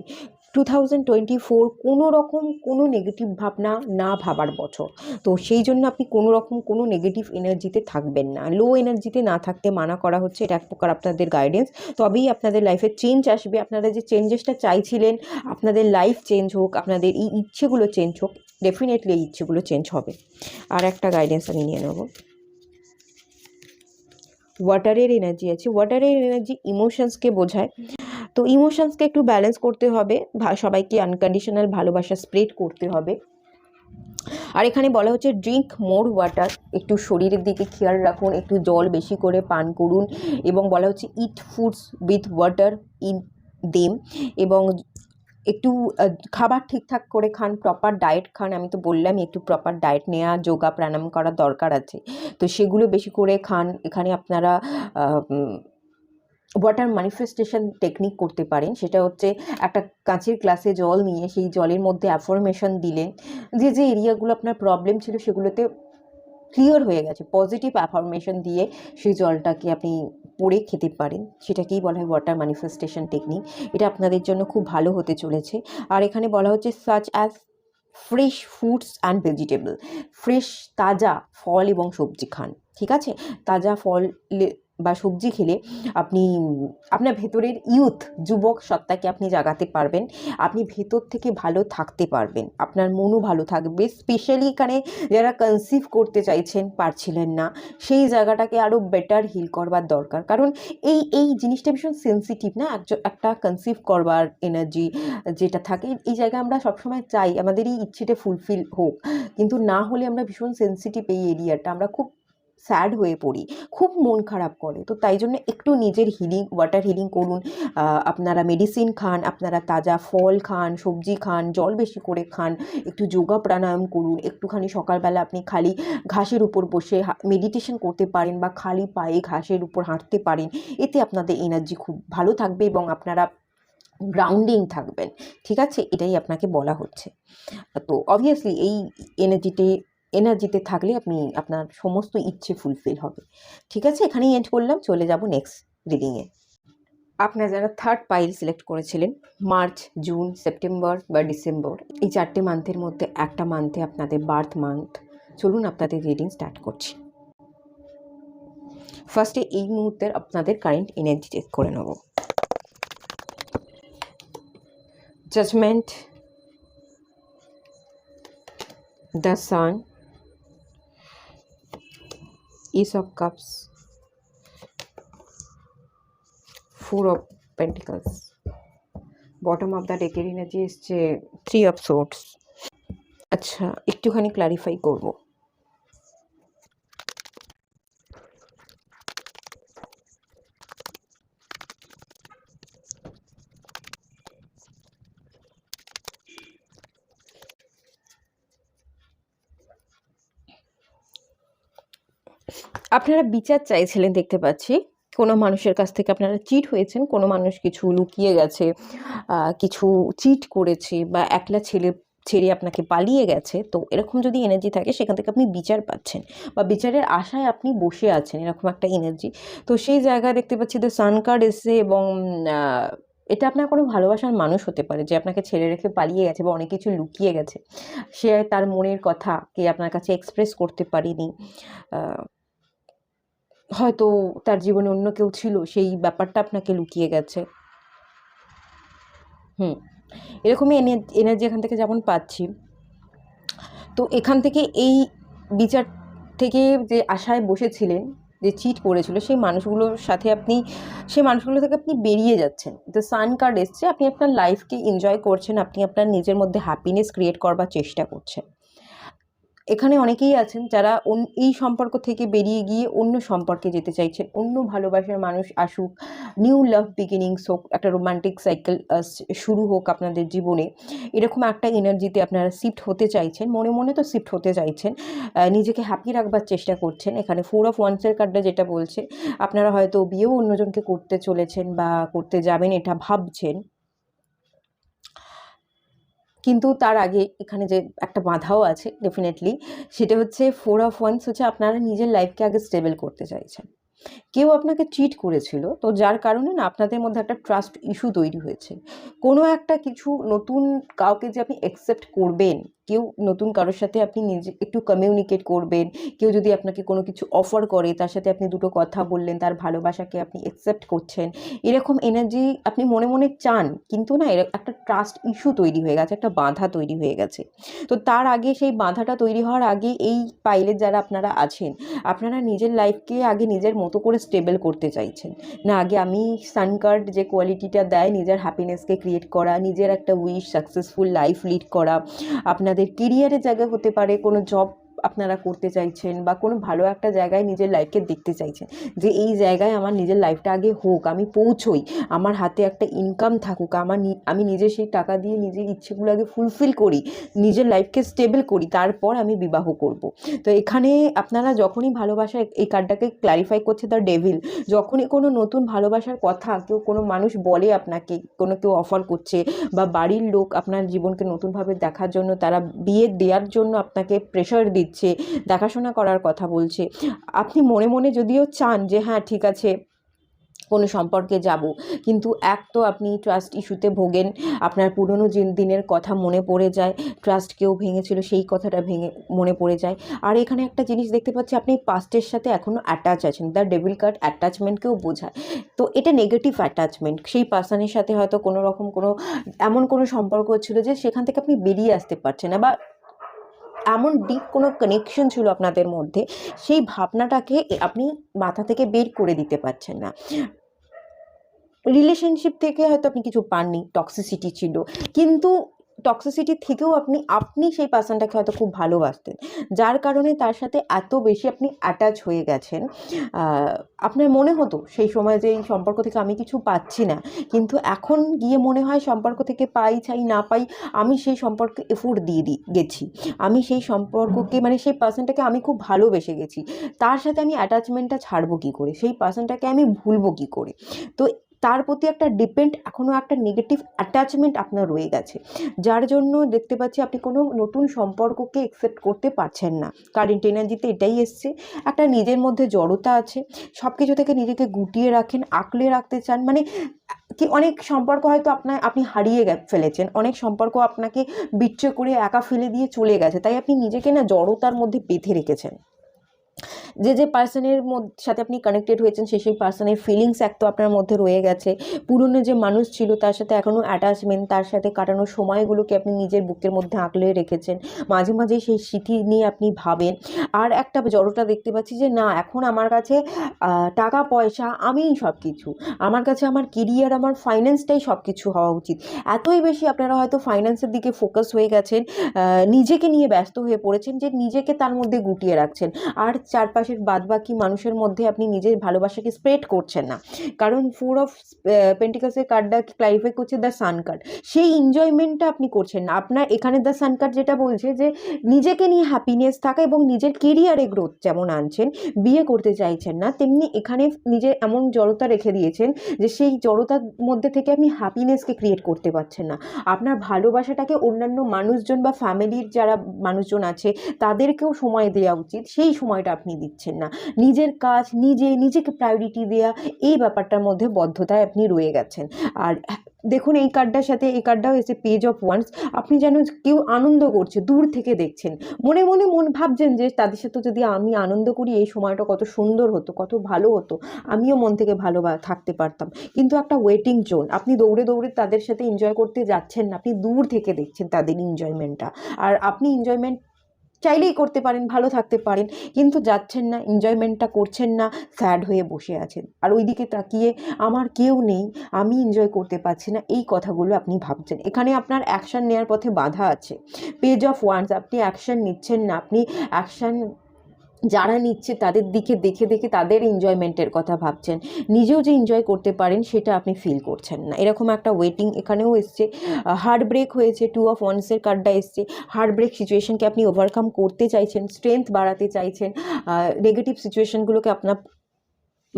2024 কোনো রকম কোনো নেগেটিভ ভাবনা না ভাবার বছর। তো সেই জন্য আপনি কোনো রকম কোনো নেগেটিভ এনার্জিতে থাকবেন না, লো এনার্জিতে না থাকতে মানা করা হচ্ছে। এটা এক প্রকার আপনাদের গাইডেন্স, তবেই আপনাদের লাইফে চেঞ্জ আসবে। আপনারা যে চেঞ্জেসটা চাইছিলেন, আপনাদের লাইফ চেঞ্জ হোক, আপনাদের এই ইচ্ছেগুলো চেঞ্জ হোক, ডেফিনেটলি এই ইচ্ছেগুলো চেঞ্জ হবে। আর একটা গাইডেন্স আমি নিয়ে নেব। ওয়াটারের এনার্জি আছে, ওয়াটারের এনার্জি ইমোশনসকে বোঝায়। তো ইমোশনসকে একটু ব্যালেন্স করতে হবে, সবাইকে আনকন্ডিশনাল ভালোবাসা স্প্রেড করতে হবে। আর এখানে বলা হচ্ছে ড্রিঙ্ক মোর ওয়াটার, একটু শরীরের দিকে খেয়াল রাখুন, একটু জল বেশি করে পান করুন। এবং বলা হচ্ছে eat foods with water in them, এবং একটু খাবার ঠিকঠাক করে খান, প্রপার ডায়েট খান। আমি তো বললামই একটু প্রপার ডায়েট নেওয়া, যোগা প্রাণায়াম করার দরকার আছে, তো সেগুলো বেশি করে খান। এখানে আপনারা ওয়াটার ম্যানিফেস্টেশন টেকনিক করতে পারেন। সেটা হচ্ছে একটা কাঁচের গ্লাসে জল নিয়ে সেই জলের মধ্যে অ্যাফার্মেশন দিলেন, যে যে এরিয়াগুলো আপনার প্রবলেম ছিল সেগুলোতে ক্লিয়ার হয়ে গেছে, পজিটিভ অ্যাফার্মেশন দিয়ে সেই জলটাকে আপনি পরে খেতে পারেন। সেটাকেই বলা হয় ওয়াটার ম্যানিফেস্টেশন টেকনিক। এটা আপনাদের জন্য খুব ভালো হতে চলেছে। আর এখানে বলা হচ্ছে such as fresh foods and vegetable, fresh তাজা ফল এবং সবজি খান। ঠিক আছে, তাজা ফল বা সবজি খেলে আপনি আপনার ভেতরের ইউথ, যুবক সত্তাকে আপনি জাগাতে পারবেন, আপনি ভেতর থেকে ভালো থাকতে পারবেন, আপনার মনও ভালো থাকবে। স্পেশালি এখানে যারা কনসিভ করতে চাইছেন, পারছিলেন না, সেই জায়গাটাকে আরও বেটার হিল করবার দরকার। কারণ এই জিনিসটা ভীষণ সেন্সিটিভ না, একটা কনসিভ করবার এনার্জি যেটা থাকে, এই জায়গায় আমরা সবসময় চাই আমাদের এই ইচ্ছেটা ফুলফিল হোক, কিন্তু না হলে আমরা ভীষণ সেন্সিটিভ এই এরিয়াটা, আমরা খুব স্যাড হয়ে পড়ি, খুব মন খারাপ করে। তো তাই জন্য একটু নিজের হিলিং, ওয়াটার হিলিং করুন। আপনারা মেডিসিন খান, আপনারা তাজা ফল খান, সবজি খান, জল বেশি করে খান, একটু যোগা প্রাণায়াম করুন, একটুখানি সকালবেলা আপনি খালি ঘাসের উপর বসে মেডিটেশন করতে পারেন বা খালি পায়ে ঘাসের উপর হাঁটতে পারেন। এতে আপনাদের এনার্জি খুব ভালো থাকবে এবং আপনারা গ্রাউন্ডিং থাকবেন। ঠিক আছে, এটাই আপনাকে বলা হচ্ছে। তো অবভিয়াসলি এই এনার্জিতে থাকলে আপনার সমস্ত ইচ্ছে ফুলফিল হবে। ঠিক আছে, এখানেই এন্ড করলাম, চলে যাব নেক্সট রিডিংয়ে। আপনারা যারা থার্ড পাইল সিলেক্ট করেছিলেন, মার্চ, জুন, সেপ্টেম্বর বা ডিসেম্বর, এই 4টে মান্থের মধ্যে একটা মান্থে আপনাদের বার্থ মান্থ। চলুন আপনাদের রিডিং স্টার্ট করছি। ফার্স্টে এই মুহূর্তের আপনাদের কারেন্ট এনার্জি চেক করে নেব। Judgement, the sun, Ace of Cups, Four of Pentacles, bottom of the ডেকের এনার্জি এসছে 3 of Swords। আচ্ছা, একটুখানি ক্লারিফাই করব। আপনারা বিচার চাইছিলেন দেখতে পাচ্ছি, কোনো মানুষের কাছ থেকে আপনারা চিট হয়েছেন, কোনো মানুষ কিছু লুকিয়ে গেছে, কিছু চিট করেছে বা একলা ছেড়ে আপনাকে পালিয়ে গেছে। তো এরকম যদি এনার্জি থাকে, সেখান থেকে আপনি বিচার পাচ্ছেন বা বিচারের আশায় আপনি বসে আছেন, এরকম একটা এনার্জি। তো সেই জায়গায় দেখতে পাচ্ছি দ্য সান কার্ড এসে, এবং এটা আপনার কোনো ভালোবাসার মানুষ হতে পারে যে আপনাকে ছেড়ে রেখে পালিয়ে গেছে বা অনেক কিছু লুকিয়ে গেছে। সে তার মনের কথাকে আপনার কাছে এক্সপ্রেস করতে পারেনি, হয়তো তার জীবনে অন্য কেউ ছিল, সেই ব্যাপারটা আপনাকে লুকিয়ে গেছে। এরকমই এনার্জি এখান থেকে যেমন পাচ্ছি। তো এখান থেকে এই বিচার থেকে যে আশায় বসেছিলেন, যে চিট করেছিল, সেই মানুষগুলোর সাথে সেই মানুষগুলো থেকে আপনি বেরিয়ে যাচ্ছেন। তো সান কার্ড এসছে, আপনি আপনার লাইফকে এনজয় করছেন, আপনি আপনার নিজের মধ্যে হ্যাপিনেস ক্রিয়েট করবার চেষ্টা করছেন। এখানে অনেকেই আছেন যারা এই সম্পর্ক থেকে বেরিয়ে গিয়ে অন্য সম্পর্কে যেতে চাইছেন, অন্য ভালোবাসার মানুষ আসুক, নিউ লাভ বিগিনিংস হোক, একটা রোমান্টিক সাইকেল শুরু হোক আপনাদের জীবনে। এরকম একটা এনার্জিতে আপনারা শিফট হতে চাইছেন, মনে মনে তো শিফট হতে চাইছেন, নিজেকে হ্যাপি রাখবার চেষ্টা করছেন। এখানে 4 of Wands কার্ডটা যেটা বলছে, আপনারা হয়তো বিয়েও অন্যজনকে করতে চলেছেন বা করতে যাবেন, এটা ভাবছেন। কিন্তু তার আগে এখানে যে একটা বাধাও আছে ডেফিনেটলি, সেটা হচ্ছে 4 অফ ওয়ান্স হচ্ছে আপনারা নিজের লাইফকে আগে স্টেবল করতে চাইছেন। কেউ আপনাকে চিট করেছিল, তো যার কারণে না আপনাদের মধ্যে একটা ট্রাস্ট ইস্যু তৈরি হয়েছে। কোনো একটা কিছু নতুন কাউকে যে আপনি অ্যাকসেপ্ট করবেন, কেউ নতুন কারোর সাথে আপনি নিজে একটু কমিউনিকেট করবেন, কেউ যদি আপনাকে কোনো কিছু অফার করে তার সাথে আপনি দুটো কথা বললেন, তার ভালোবাসাকে আপনি অ্যাকসেপ্ট করছেন, এরকম এনার্জি আপনি মনে মনে চান, কিন্তু না একটা ট্রাস্ট ইস্যু তৈরি হয়ে গেছে, একটা বাধা তৈরি হয়ে গেছে। তো তার আগে, সেই বাধাটা তৈরি হওয়ার আগে এই পাইলের যারা আপনারা আছেন, আপনারা নিজের লাইফকে আগে নিজের মতো করে স্টেবল করতে চাইছেন না। আগে আমি সান কার্ড যে কোয়ালিটিটা দেয়, নিজের হ্যাপিনেসকে ক্রিয়েট করা, নিজের একটা উইশ সাকসেসফুল লাইফ লিড করা, আপনাদের কেরিয়ারের জায়গা হতে পারে, কোনো জব আপনারা করতে চাইছেন বা কোনো ভালো একটা জায়গায় নিজের লাইফকে দেখতে চাইছেন, যে এই জায়গায় আমার নিজের লাইফটা আগে হোক, আমি পৌঁছোই, আমার হাতে একটা ইনকাম থাকুক, আমি নিজে সেই টাকা দিয়ে নিজের ইচ্ছেগুলো আগে ফুলফিল করি, নিজের লাইফকে স্টেবল করি, তারপর আমি বিবাহ করব। তো এখানে আপনারা যখনই ভালোবাসা, এই কার্ডটাকে ক্ল্যারিফাই করছে দ্য ডেভিল, যখনই কোনো নতুন ভালোবাসার কথা কোনো মানুষ বলে আপনাকে, কেউ অফার করছে বা বাড়ির লোক আপনার জীবনকে নতুনভাবে দেখার জন্য, তারা বিয়ে দেওয়ার জন্য আপনাকে প্রেশার দিচ্ছে, দেখাশোনা করার কথা বলছে, আপনি মনে মনে যদিও চান যে হ্যাঁ ঠিক আছে কোনো সম্পর্কে যাব, কিন্তু এক তো আপনি ট্রাস্ট ইস্যুতে ভোগেন, আপনার পুরনো দিনের কথা মনে পড়ে যায়, ট্রাস্ট কেউ ভেঙেছিল সেই কথাটা মনে পড়ে যায়। আর এখানে একটা জিনিস দেখতে পাচ্ছি, আপনি পাস্টের সাথে এখনও অ্যাটাচ আছেন, দ্য ডেভিল কার্ড অ্যাটাচমেন্টকেও বোঝায়। তো এটা নেগেটিভ অ্যাটাচমেন্ট, সেই পার্সনের সাথে হয়তো কোনো রকম এমন কোনো সম্পর্ক ছিল যে সেখান থেকে আপনি বেরিয়ে আসতে পারছেন না, বা এমন ডিপ কোনো কানেকশন ছিল আপনাদের মধ্যে, সেই ভাবনাটাকে আপনি মাথা থেকে বের করে দিতে পারছেন না। রিলেশনশিপ থেকে হয়তো আপনি কিছু পাননি, টক্সিসিটি ছিল, কিন্তু টক্সিসিটি থেকেও আপনি সেই পার্সনটাকে হয়তো খুব ভালোবাসতেন, যার কারণে তার সাথে এত বেশি আপনি অ্যাটাচ হয়ে গেছেন। আপনার মনে হতো সেই সময় যে এই সম্পর্ক থেকে আমি কিছু পাচ্ছি না, কিন্তু এখন গিয়ে মনে হয় সম্পর্ক থেকে পাই চাই না পাই, আমি সেই সম্পর্কে এফোর্ট দিয়ে গেছি, আমি সেই সম্পর্ককে মানে সেই পার্সনটাকে আমি খুব ভালোবেসে গেছি, তার সাথে আমি অ্যাটাচমেন্টটা ছাড়বো কী করে, সেই পার্সনটাকে আমি ভুলবো কী করে। তো তার প্রতি একটা ডিপেন্ড, এখনও একটা নেগেটিভ অ্যাটাচমেন্ট আপনার রয়ে গেছে, যার জন্য দেখতে পাচ্ছি আপনি কোনো নতুন সম্পর্ককে অ্যাকসেপ্ট করতে পারছেন না। কারেন্ট এনার্জিতে এটাই এসছে, একটা নিজের মধ্যে জড়তা আছে, সব কিছু থেকে নিজেকে গুটিয়ে রাখেন, আঁকলে রাখতে চান, মানে কি অনেক সম্পর্ক হয়তো আপনি হারিয়ে ফেলেছেন, অনেক সম্পর্ক আপনাকে বিচ্ছেদ করে একা ফেলে দিয়ে চলে গেছে, তাই আপনি নিজেকে না জড়তার মধ্যে বেঁধে রেখেছেন। যে পার্সনের সাথে আপনি কানেক্টেড হয়েছেন, সেই পার্সনের ফিলিংস এক তো আপনার মধ্যে রয়ে গেছে, পুরনো যে মানুষ ছিল তার সাথে এখনও অ্যাটাচমেন্ট, তার সাথে কাটানো সময়গুলোকে আপনি নিজের বুকের মধ্যে আঁকলে রেখেছেন, মাঝে মাঝে সেই স্মৃতি নিয়ে আপনি ভাবেন। আর একটা জড়তা দেখতে পাচ্ছি যে না, এখন আমার কাছে টাকা পয়সা আমিই সব কিছু, আমার কাছে আমার কেরিয়ার, আমার ফাইন্যান্সটাই সব কিছু হওয়া উচিত, এতই বেশি আপনারা হয়তো ফাইন্যান্সের দিকে ফোকাস হয়ে গেছেন, নিজেকে নিয়ে ব্যস্ত হয়ে পড়েছেন, যে নিজেকে তার মধ্যে গুটিয়ে রাখছেন, আর চারপাশের বাদবাকি মানুষের মধ্যে আপনি নিজের ভালোবাসাকে স্প্রেড করছেন না। কারণ 4 অফ পেন্টিকালসের কার্ডটা ক্লারিফাই করছে দ্য সান কার্ড, সেই এনজয়মেন্টটা আপনি করছেন না। আপনার এখানে দ্য সান কার্ড যেটা বলছে যে নিজেকে নিয়ে হ্যাপিনেস থাকা এবং নিজের কেরিয়ারে গ্রোথ যেমন আনছেন, বিয়ে করতে চাইছেন না, তেমনি এখানে নিজের এমন জড়তা রেখে দিয়েছেন যে সেই জড়তার মধ্যে থেকে আপনি হ্যাপিনেসকে ক্রিয়েট করতে পারছেন না। আপনার ভালোবাসাটাকে অন্যান্য মানুষজন বা ফ্যামিলির যারা মানুষজন আছে তাদেরকেও সময় দেওয়া উচিত, সেই সময়টা আপনি দিচ্ছেন না। নিজের কাজ নিজেকে প্রায়োরিটি দেওয়া, এই ব্যাপারটার মধ্যে বদ্ধতায় আপনি রয়ে গেছেন। আর দেখুন এই কার্ডটার সাথে এই কার্ডটাও এসে পেজ অফ ওয়ান্স, আপনি যেন কেউ আনন্দ করছে দূর থেকে দেখছেন, মনে মনে ভাবছেন যে তাদের সাথে যদি আমি আনন্দ করি এই সময়টা কত সুন্দর হতো, কত ভালো হতো, আমিও মন থেকে ভালো থাকতে পারতাম, কিন্তু একটা ওয়েটিং জোন, আপনি দৌড়ে দৌড়ে তাদের সাথে এনজয় করতে যাচ্ছেন না, আপনি দূর থেকে দেখছেন তাদের এনজয়মেন্টটা। আর আপনি এনজয়মেন্ট চাইলেই করতে পারেন, ভালো থাকতে পারেন, কিন্তু যাচ্ছেন না, এনজয়মেন্টটা করছেন না, স্যাড হয়ে বসে আছেন, আর ওইদিকে তাকিয়ে আমার কেউ নেই, আমি এনজয় করতে পারছি না, এই কথাগুলো আপনি ভাবছেন। এখানে আপনার অ্যাকশান নেওয়ার পথে বাধা আছে, পেজ অফ ওয়ান্স, আপনি অ্যাকশান নিচ্ছেন না, আপনি অ্যাকশান যারা নিচ্ছে তাদের দিকে দেখে দেখে তাদের এনজয়মেন্টের কথা ভাবছেন, নিজেও যে এনজয় করতে পারেন সেটা আপনি ফিল করছেন না, এরকম একটা ওয়েটিং এখানেও এসছে। হার্ট ব্রেক হয়েছে, 2 অফ ওয়ান্সের কার্ডটা এসছে, হার্ট ব্রেক সিচুয়েশনকে আপনি ওভারকাম করতে চাইছেন, স্ট্রেংথ বাড়াতে চাইছেন, নেগেটিভ সিচুয়েশনগুলোকে আপনার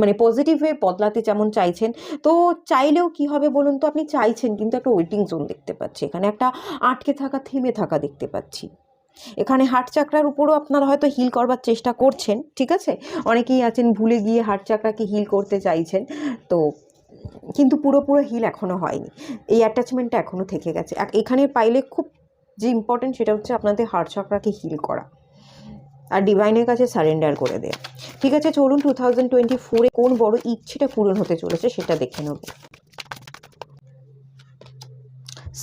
মানে পজিটিভ ওয়ে বদলাতে যেমন চাইছেন, তো চাইলেও কি হবে বলুন তো, আপনি চাইছেন কিন্তু একটা ওয়েটিং জোন দেখতে পাচ্ছি, এখানে একটা আটকে থাকা, থেমে থাকা দেখতে পাচ্ছি। এখানে হার্ট চাকরার উপরও আপনারা হয়তো হিল করবার চেষ্টা করছেন, ঠিক আছে, অনেকেই আছেন ভুলে গিয়ে হার্ট চাকরাকে হিল করতে চাইছেন, তো কিন্তু পুরোপুরো হিল এখনও হয়নি, এই অ্যাটাচমেন্টটা এখনও থেকে গেছে। এখানে পাইলে খুব যে ইম্পর্টেন্ট সেটা হচ্ছে আপনাদের হার্ট চাকরাকে হিল করা আর ডিভাইনের কাছে সারেন্ডার করে দেয়া। ঠিক আছে, চলুন 2024-এ কোন বড় ইচ্ছেটা পূরণ হতে চলেছে সেটা দেখে নেব।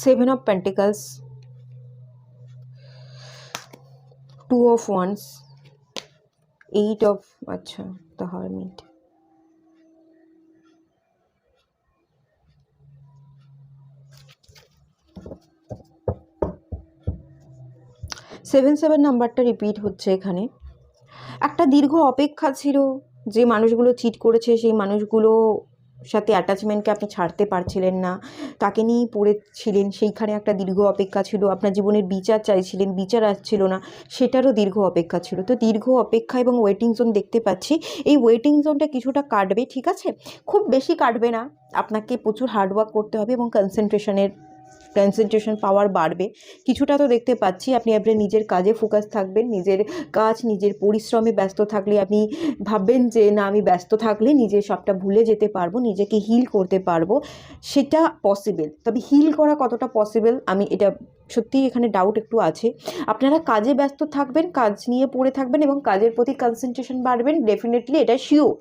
7 of pentacles, 2 of wands, 8 of, আচ্ছা, দ্য হারমিট, 7 নাম্বারটা রিপিট হচ্ছে এখানে। একটা দীর্ঘ অপেক্ষা ছিল, যে মানুষগুলো চিট করেছে সেই মানুষগুলো সাথে অ্যাটাচমেন্টকে আপনি ছাড়তে পারছিলেন না, তাকে নিয়েই পড়েছিলেন, সেইখানে একটা দীর্ঘ অপেক্ষা ছিল। আপনার জীবনের বিচার চাইছিলেন, বিচার আসছিল না, সেটারও দীর্ঘ অপেক্ষা ছিল। তো দীর্ঘ অপেক্ষা এবং ওয়েটিং জোন দেখতে পাচ্ছি, এই ওয়েটিং জোনটা কিছুটা কাটবে, ঠিক আছে, খুব বেশি কাটবে না, আপনাকে প্রচুর হার্ডওয়ার্ক করতে হবে এবং কনসেন্ট্রেশন পাওয়ার বাড়বে কিছুটা, তো দেখতে পাচ্ছি। আপনি আপনার নিজের কাজে ফোকাস থাকবেন, নিজের কাজ, নিজের পরিশ্রমে ব্যস্ত থাকলে আপনি ভাববেন যে না, আমি ব্যস্ত থাকলে নিজের সবটা ভুলে যেতে পারবো, নিজেকে হিল করতে পারবো, সেটা পসিবল। তবে হিল করা কতটা পসিবল, আমি এটা সত্যিই এখানে ডাউট একটু আছে। আপনারা কাজে ব্যস্ত থাকবেন, কাজ নিয়ে পড়ে থাকবেন এবং কাজের প্রতি কনসেন্ট্রেশন বাড়বেন, ডেফিনেটলি এটা শিওর।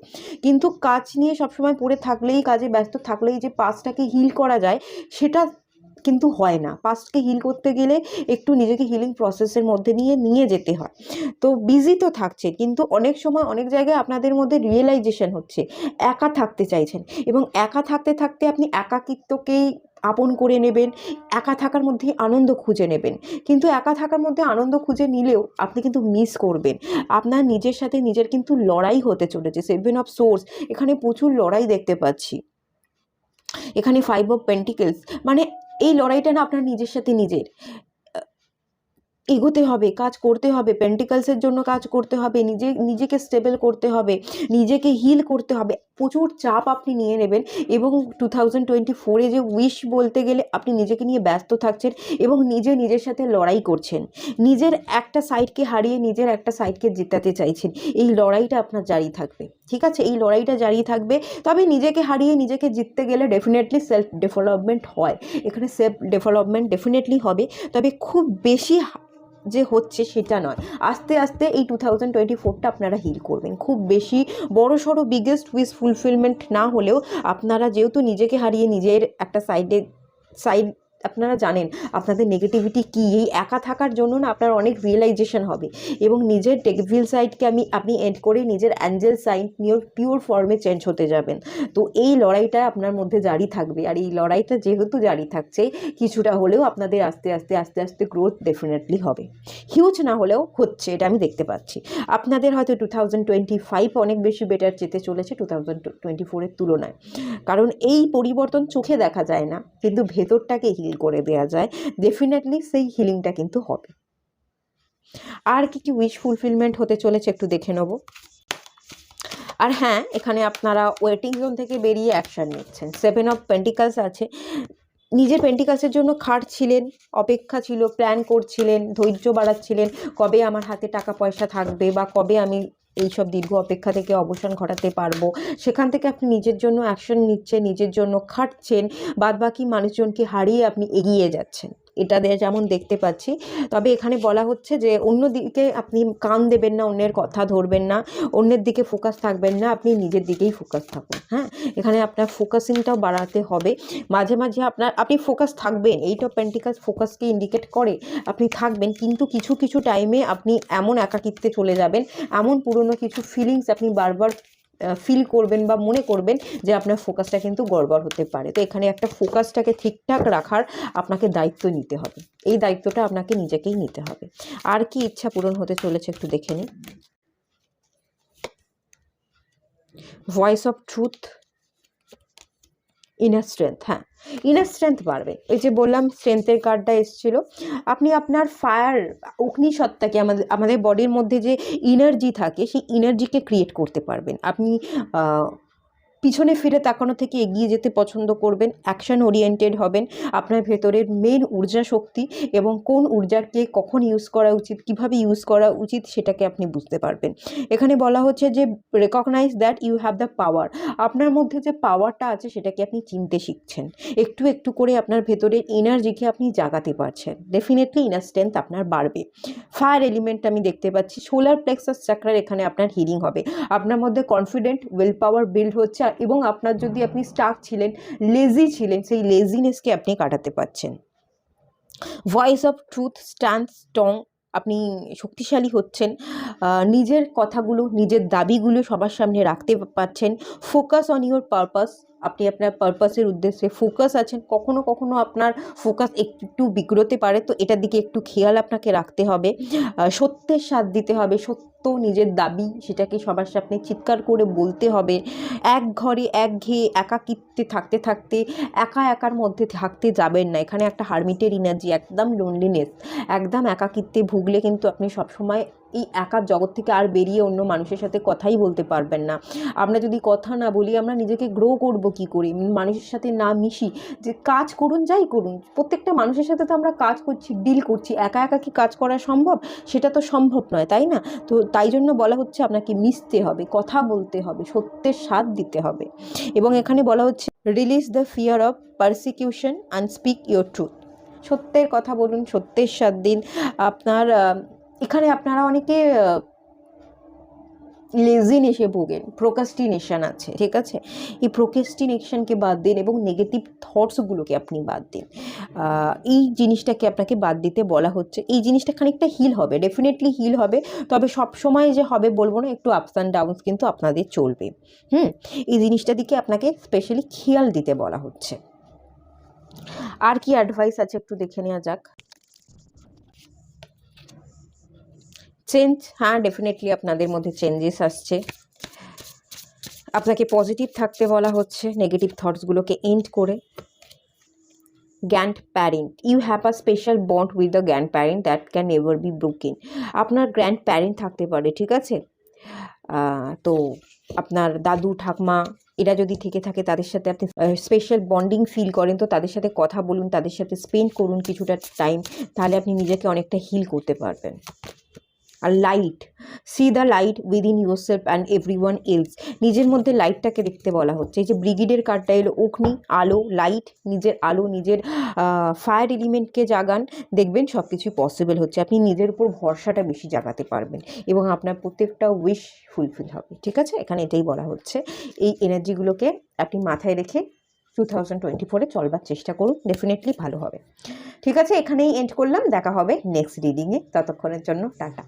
কিন্তু কাজ নিয়ে সবসময় পড়ে থাকলেই, কাজে ব্যস্ত থাকলেই যে পাস্টটাকে হিল করা যায় সেটা কিন্তু হয় না। পাস্টকে হিল করতে গেলে একটু নিজেকে হিলিং প্রসেসের মধ্যে নিয়ে যেতে হয়। তো বিজি তো থাকছে, কিন্তু অনেক সময় অনেক জায়গায় আপনাদের মধ্যে রিয়েলাইজেশন হচ্ছে একা থাকতে চাইছেন, এবং একা থাকতে থাকতে আপনি একাকিত্বকেই আপন করে নেবেন, একা থাকার মধ্যে আনন্দ খুঁজে নেবেন। কিন্তু একা থাকার মধ্যে আনন্দ খুঁজে নিলেও আপনি কিন্তু মিস করবেন, আপনার নিজের সাথে নিজের কিন্তু লড়াই হতে চলেছে। 7 অফ সোর্স, এখানে প্রচুর লড়াই দেখতে পাচ্ছি। এখানে 5 অফ পেন্টিকলস, মানে এই লড়াইটা না আপনার নিজের সাথে নিজের, এগোতে হবে, কাজ করতে হবে, পেন্টিকলসের জন্য কাজ করতে হবে, নিজেকে স্টেবল করতে হবে, নিজেকে হিল করতে হবে, প্রচুর চাপ আপনি নিয়ে নেবেন। এবং 2024-এ যে উইশ বলতে গেলে আপনি নিজেকে নিয়ে ব্যস্ত থাকছেন এবং নিজের সাথে লড়াই করছেন, নিজের একটা সাইডকে হারিয়ে নিজের একটা সাইডকে জেতাতে চাইছেন। এই লড়াইটা আপনার জারি থাকবে, ঠিক আছে, এই লড়াইটা জারি থাকবে। তবে নিজেকে হারিয়ে নিজেকে জিততে গেলে ডেফিনেটলি সেলফ ডেভেলপমেন্ট হয়, এখানে সেলফ ডেভেলপমেন্ট ডেফিনেটলি হবে, তবে খুব বেশি যে হচ্ছে সেটা নয়। আস্তে আস্তে এই 2024টা আপনারা হিল করবেন, খুব বেশি বড় সড়ো বিগেস্ট উইশ ফুলফিলমেন্ট না হলেও আপনারা যেহেতু নিজেকে হারিয়ে নিজের একটা সাইড আপনারা জানেন আপনাদের নেগেটিভিটি কী, এই একা থাকার জন্য না আপনার অনেক রিয়েলাইজেশন হবে এবং নিজের ডেভিল সাইডকে আপনি এন্ড করে নিজের অ্যাঞ্জেল সাইড নিয়ে পিওর ফর্মে চেঞ্জ হতে যাবেন। তো এই লড়াইটা আপনার মধ্যে জারি থাকবে, আর এই লড়াইটা যেহেতু জারি থাকছে, কিছুটা হলেও আপনাদের আস্তে আস্তে গ্রোথ ডেফিনেটলি হবে, হিউজ না হলেও হচ্ছে, এটা আমি দেখতে পাচ্ছি। আপনাদের হয়তো 2025 অনেক বেশি বেটার যেতে চলেছে 2024-এর তুলনায়, কারণ এই পরিবর্তন চোখে দেখা যায় না, কিন্তু ভেতরটাকে হিল করে দেওয়া যায়, ডেফিনেটলি সেই হিলিংটা কিন্তু হবে। আর কি উইশ ফুলফিলমেন্ট হতে চলেছে একটু দেখে নেব। আর হ্যাঁ, এখানে আপনারা ওয়েটিং জোন থেকে বেরিয়ে অ্যাকশান নিচ্ছেন। 7 অফ পেন্টিকলস আছে, নিজের পেন্টিকালসের জন্য খাটছিলেন, অপেক্ষা ছিল, প্ল্যান করছিলেন, ধৈর্য বাড়াচ্ছিলেন, কবে আমার হাতে টাকা পয়সা থাকবে বা কবে আমি এইসব দীর্ঘ অপেক্ষা থেকে অবসান ঘটাতে পারবো। সেখান থেকে আপনি নিজের জন্য অ্যাকশন নিচ্ছেন, নিজের জন্য খাটছেন, বাদবাকি মানুষজনকে হারিয়ে আপনি এগিয়ে যাচ্ছেন, এটা যেমন দেখতে পাচ্ছি। তবে এখানে বলা হচ্ছে যে অন্যদিকে আপনি কান দেবেন না, অন্যের কথা ধরবেন না, অন্যের দিকে ফোকাস থাকবেন না, আপনি নিজের দিকেই ফোকাস থাকুন। হ্যাঁ, এখানে আপনার ফোকাসিংটাও বাড়াতে হবে, মাঝে মাঝে আপনি ফোকাস থাকবেন, 8 অফ পেন্টিকলস ফোকাসকে ইন্ডিকেট করে, আপনি থাকবেন, কিন্তু কিছু টাইমে আপনি এমন একাকিত্বে চলে যাবেন, এমন পুরনো কিছু ফিলিংস আপনি বারবার ফিল করবেন বা মনে করবেন যে আপনার ফোকাসটা কিন্তু গড়বড় হতে পারে। তো এখানে একটা ফোকাসটাকে ঠিকঠাক রাখার আপনাকে দায়িত্ব নিতে হবে, এই দায়িত্বটা আপনাকে নিজেকেই নিতে হবে। আর কি ইচ্ছা পূরণ হতে চলেছে একটু দেখে নিন। Voice of truth, inner strength, হ্যাঁ, ইনার স্ট্রেংথ বাড়বে। এই যে বললাম স্ট্রেংথের কার্ডটা এসেছিল, আপনি আপনার ফায়ার, অগ্নিসত্তাকে, আমাদের বডির মধ্যে যে এনার্জি থাকে সেই এনার্জিকে ক্রিয়েট করতে পারবেন। আপনি পিছনে ফিরে তাকানো থেকে এগিয়ে যেতে পছন্দ করবেন, অ্যাকশন ওরিয়েন্টেড হবেন, আপনার ভেতরের মেন ঊর্জা শক্তি এবং কোন ঊর্জাকে কখন ইউজ করা উচিত, কিভাবে ইউজ করা উচিত সেটাকে আপনি বুঝতে পারবেন। এখানে বলা হচ্ছে যে recognise that you have the power, আপনার মধ্যে যে পাওয়ারটা আছে সেটাকে আপনি চিনতে শিখছেন, একটু একটু করে আপনার ভেতরের এনার্জিকে আপনি জাগাতে পারছেন, ডেফিনেটলি ইনার স্ট্রেংথ আপনার বাড়বে। ফায়ার এলিমেন্ট আমি দেখতে পাচ্ছি, সোলার প্লেক্সাস চাকরার এখানে আপনার হিলিং হবে, আপনার মধ্যে কনফিডেন্ট উইল পাওয়ার বিল্ড হচ্ছে, এবং আপনার যদি আপনি স্টাক ছিলেন, লেজি ছিলেন, সেই লেজিনেসকে আপনি কাটাতে পারছেন। Voice of truth stand strong, আপনি শক্তিশালী হচ্ছেন, নিজের কথাগুলো, নিজের দাবিগুলো সবার সামনে রাখতে পারছেন। ফোকাস অন ইউর পারপাস, আপনি আপনার পারপাসের উদ্দেশ্যে ফোকাস আছেন। কখনো কখনো আপনার ফোকাস একটু বিগড়তে পারে, তো এটার দিকে একটু খেয়াল আপনাকে রাখতে হবে। সত্যের সাথ দিতে হবে, সত্য নিজের দাবি সেটাকে সবার সামনে চিৎকার করে বলতে হবে। এক ঘরে একঘেয়ে একাকিত্বে থাকতে থাকতে একার মধ্যে থাকতে যাবেন না, এখানে একটা হারমিটের এনার্জি, একদম লোনলিনেস, একদম একাকিত্বে ভুগলে কিন্তু আপনি সবসময় এই একার জগৎ থেকে আর বেরিয়ে অন্য মানুষের সাথে কথাই বলতে পারবেন না। আমরা যদি কথা না বলি আমরা নিজেকে গ্রো করব কি করে, মানুষের সাথে না মিশি, যে কাজ করুন যাই করুন, প্রত্যেকটা মানুষের সাথে তো আমরা কাজ করছি, ডিল করছি, একা একা কি কাজ করা সম্ভব? সেটা তো সম্ভব নয়, তাই না? তো তাই জন্য বলা হচ্ছে আপনাকে মিশতে হবে, কথা বলতে হবে, সত্যের সাথ দিতে হবে। এবং এখানে বলা হচ্ছে release the fear of persecution and speak your truth, সত্যের কথা বলুন, সত্যের সাথ দিন। আপনার এখানে আপনারা অনেকে লেজিনেসে ভোগেন, প্রোকাস্টিনেশন আছে, ঠিক আছে? এই প্রোকাস্টিনেশনকে বাদ দিন এবং নেগেটিভ থটসগুলোকে আপনি বাদ দিন। এই জিনিসটাকে আপনাকে বাদ দিতে বলা হচ্ছে। এই জিনিসটা খানিকটা হিল হবে, ডেফিনেটলি হিল হবে, তবে সব সময় যে হবে বলবো না, একটু আপস অ্যান্ড ডাউনস কিন্তু আপনাদের চলবে। এই জিনিসটা দিকে আপনাকে স্পেশালি খেয়াল দিতে বলা হচ্ছে। আর কি অ্যাডভাইস আছে একটু দেখে নেওয়া যাক। চেঞ্জ, হ্যাঁ ডেফিনেটলি আপনাদের মধ্যে চেঞ্জেস আসছে। আপনাকে পজিটিভ থাকতে বলা হচ্ছে, নেগেটিভ থটসগুলোকে এন্ড করে। Grandparent, you have a special bond with the grandparent that can never be broken, আপনার গ্র্যান্ড প্যারেন্ট থাকতে পারে, ঠিক আছে? তো আপনার দাদু ঠাকমা এরা যদি থেকে থাকে, তাদের সাথে আপনি স্পেশাল বন্ডিং ফিল করেন, তো তাদের সাথে কথা বলুন, তাদের সাথে স্পেন্ড করুন কিছুটা টাইম, তাহলে আপনি নিজেকে অনেকটা হিল করতে পারবেন। আর light, see the light within your self and everyone else, নিজের মধ্যে লাইটটাকে দেখতে বলা হচ্ছে। এই যে ব্রিগেডের কার্ডটা এলো, অগ্নি, আলো, লাইট, নিজের আলো, নিজের ফায়ার এলিমেন্টকে জাগান, দেখবেন সব কিছুই পসিবল হচ্ছে, আপনি নিজের উপর ভরসাটা বেশি জাগাতে পারবেন এবং আপনার প্রত্যেকটা উইশ ফুলফিল হবে, ঠিক আছে? এখানে এটাই বলা হচ্ছে। এই এনার্জিগুলোকে আপনি মাথায় রেখে 2024-এ চলবার চেষ্টা করুন, ডেফিনেটলি ভালো হবে, ঠিক আছে? এখানেই এন্ড করলাম, দেখা হবে নেক্সট রিডিংয়ে, ততক্ষণের জন্য টাটা।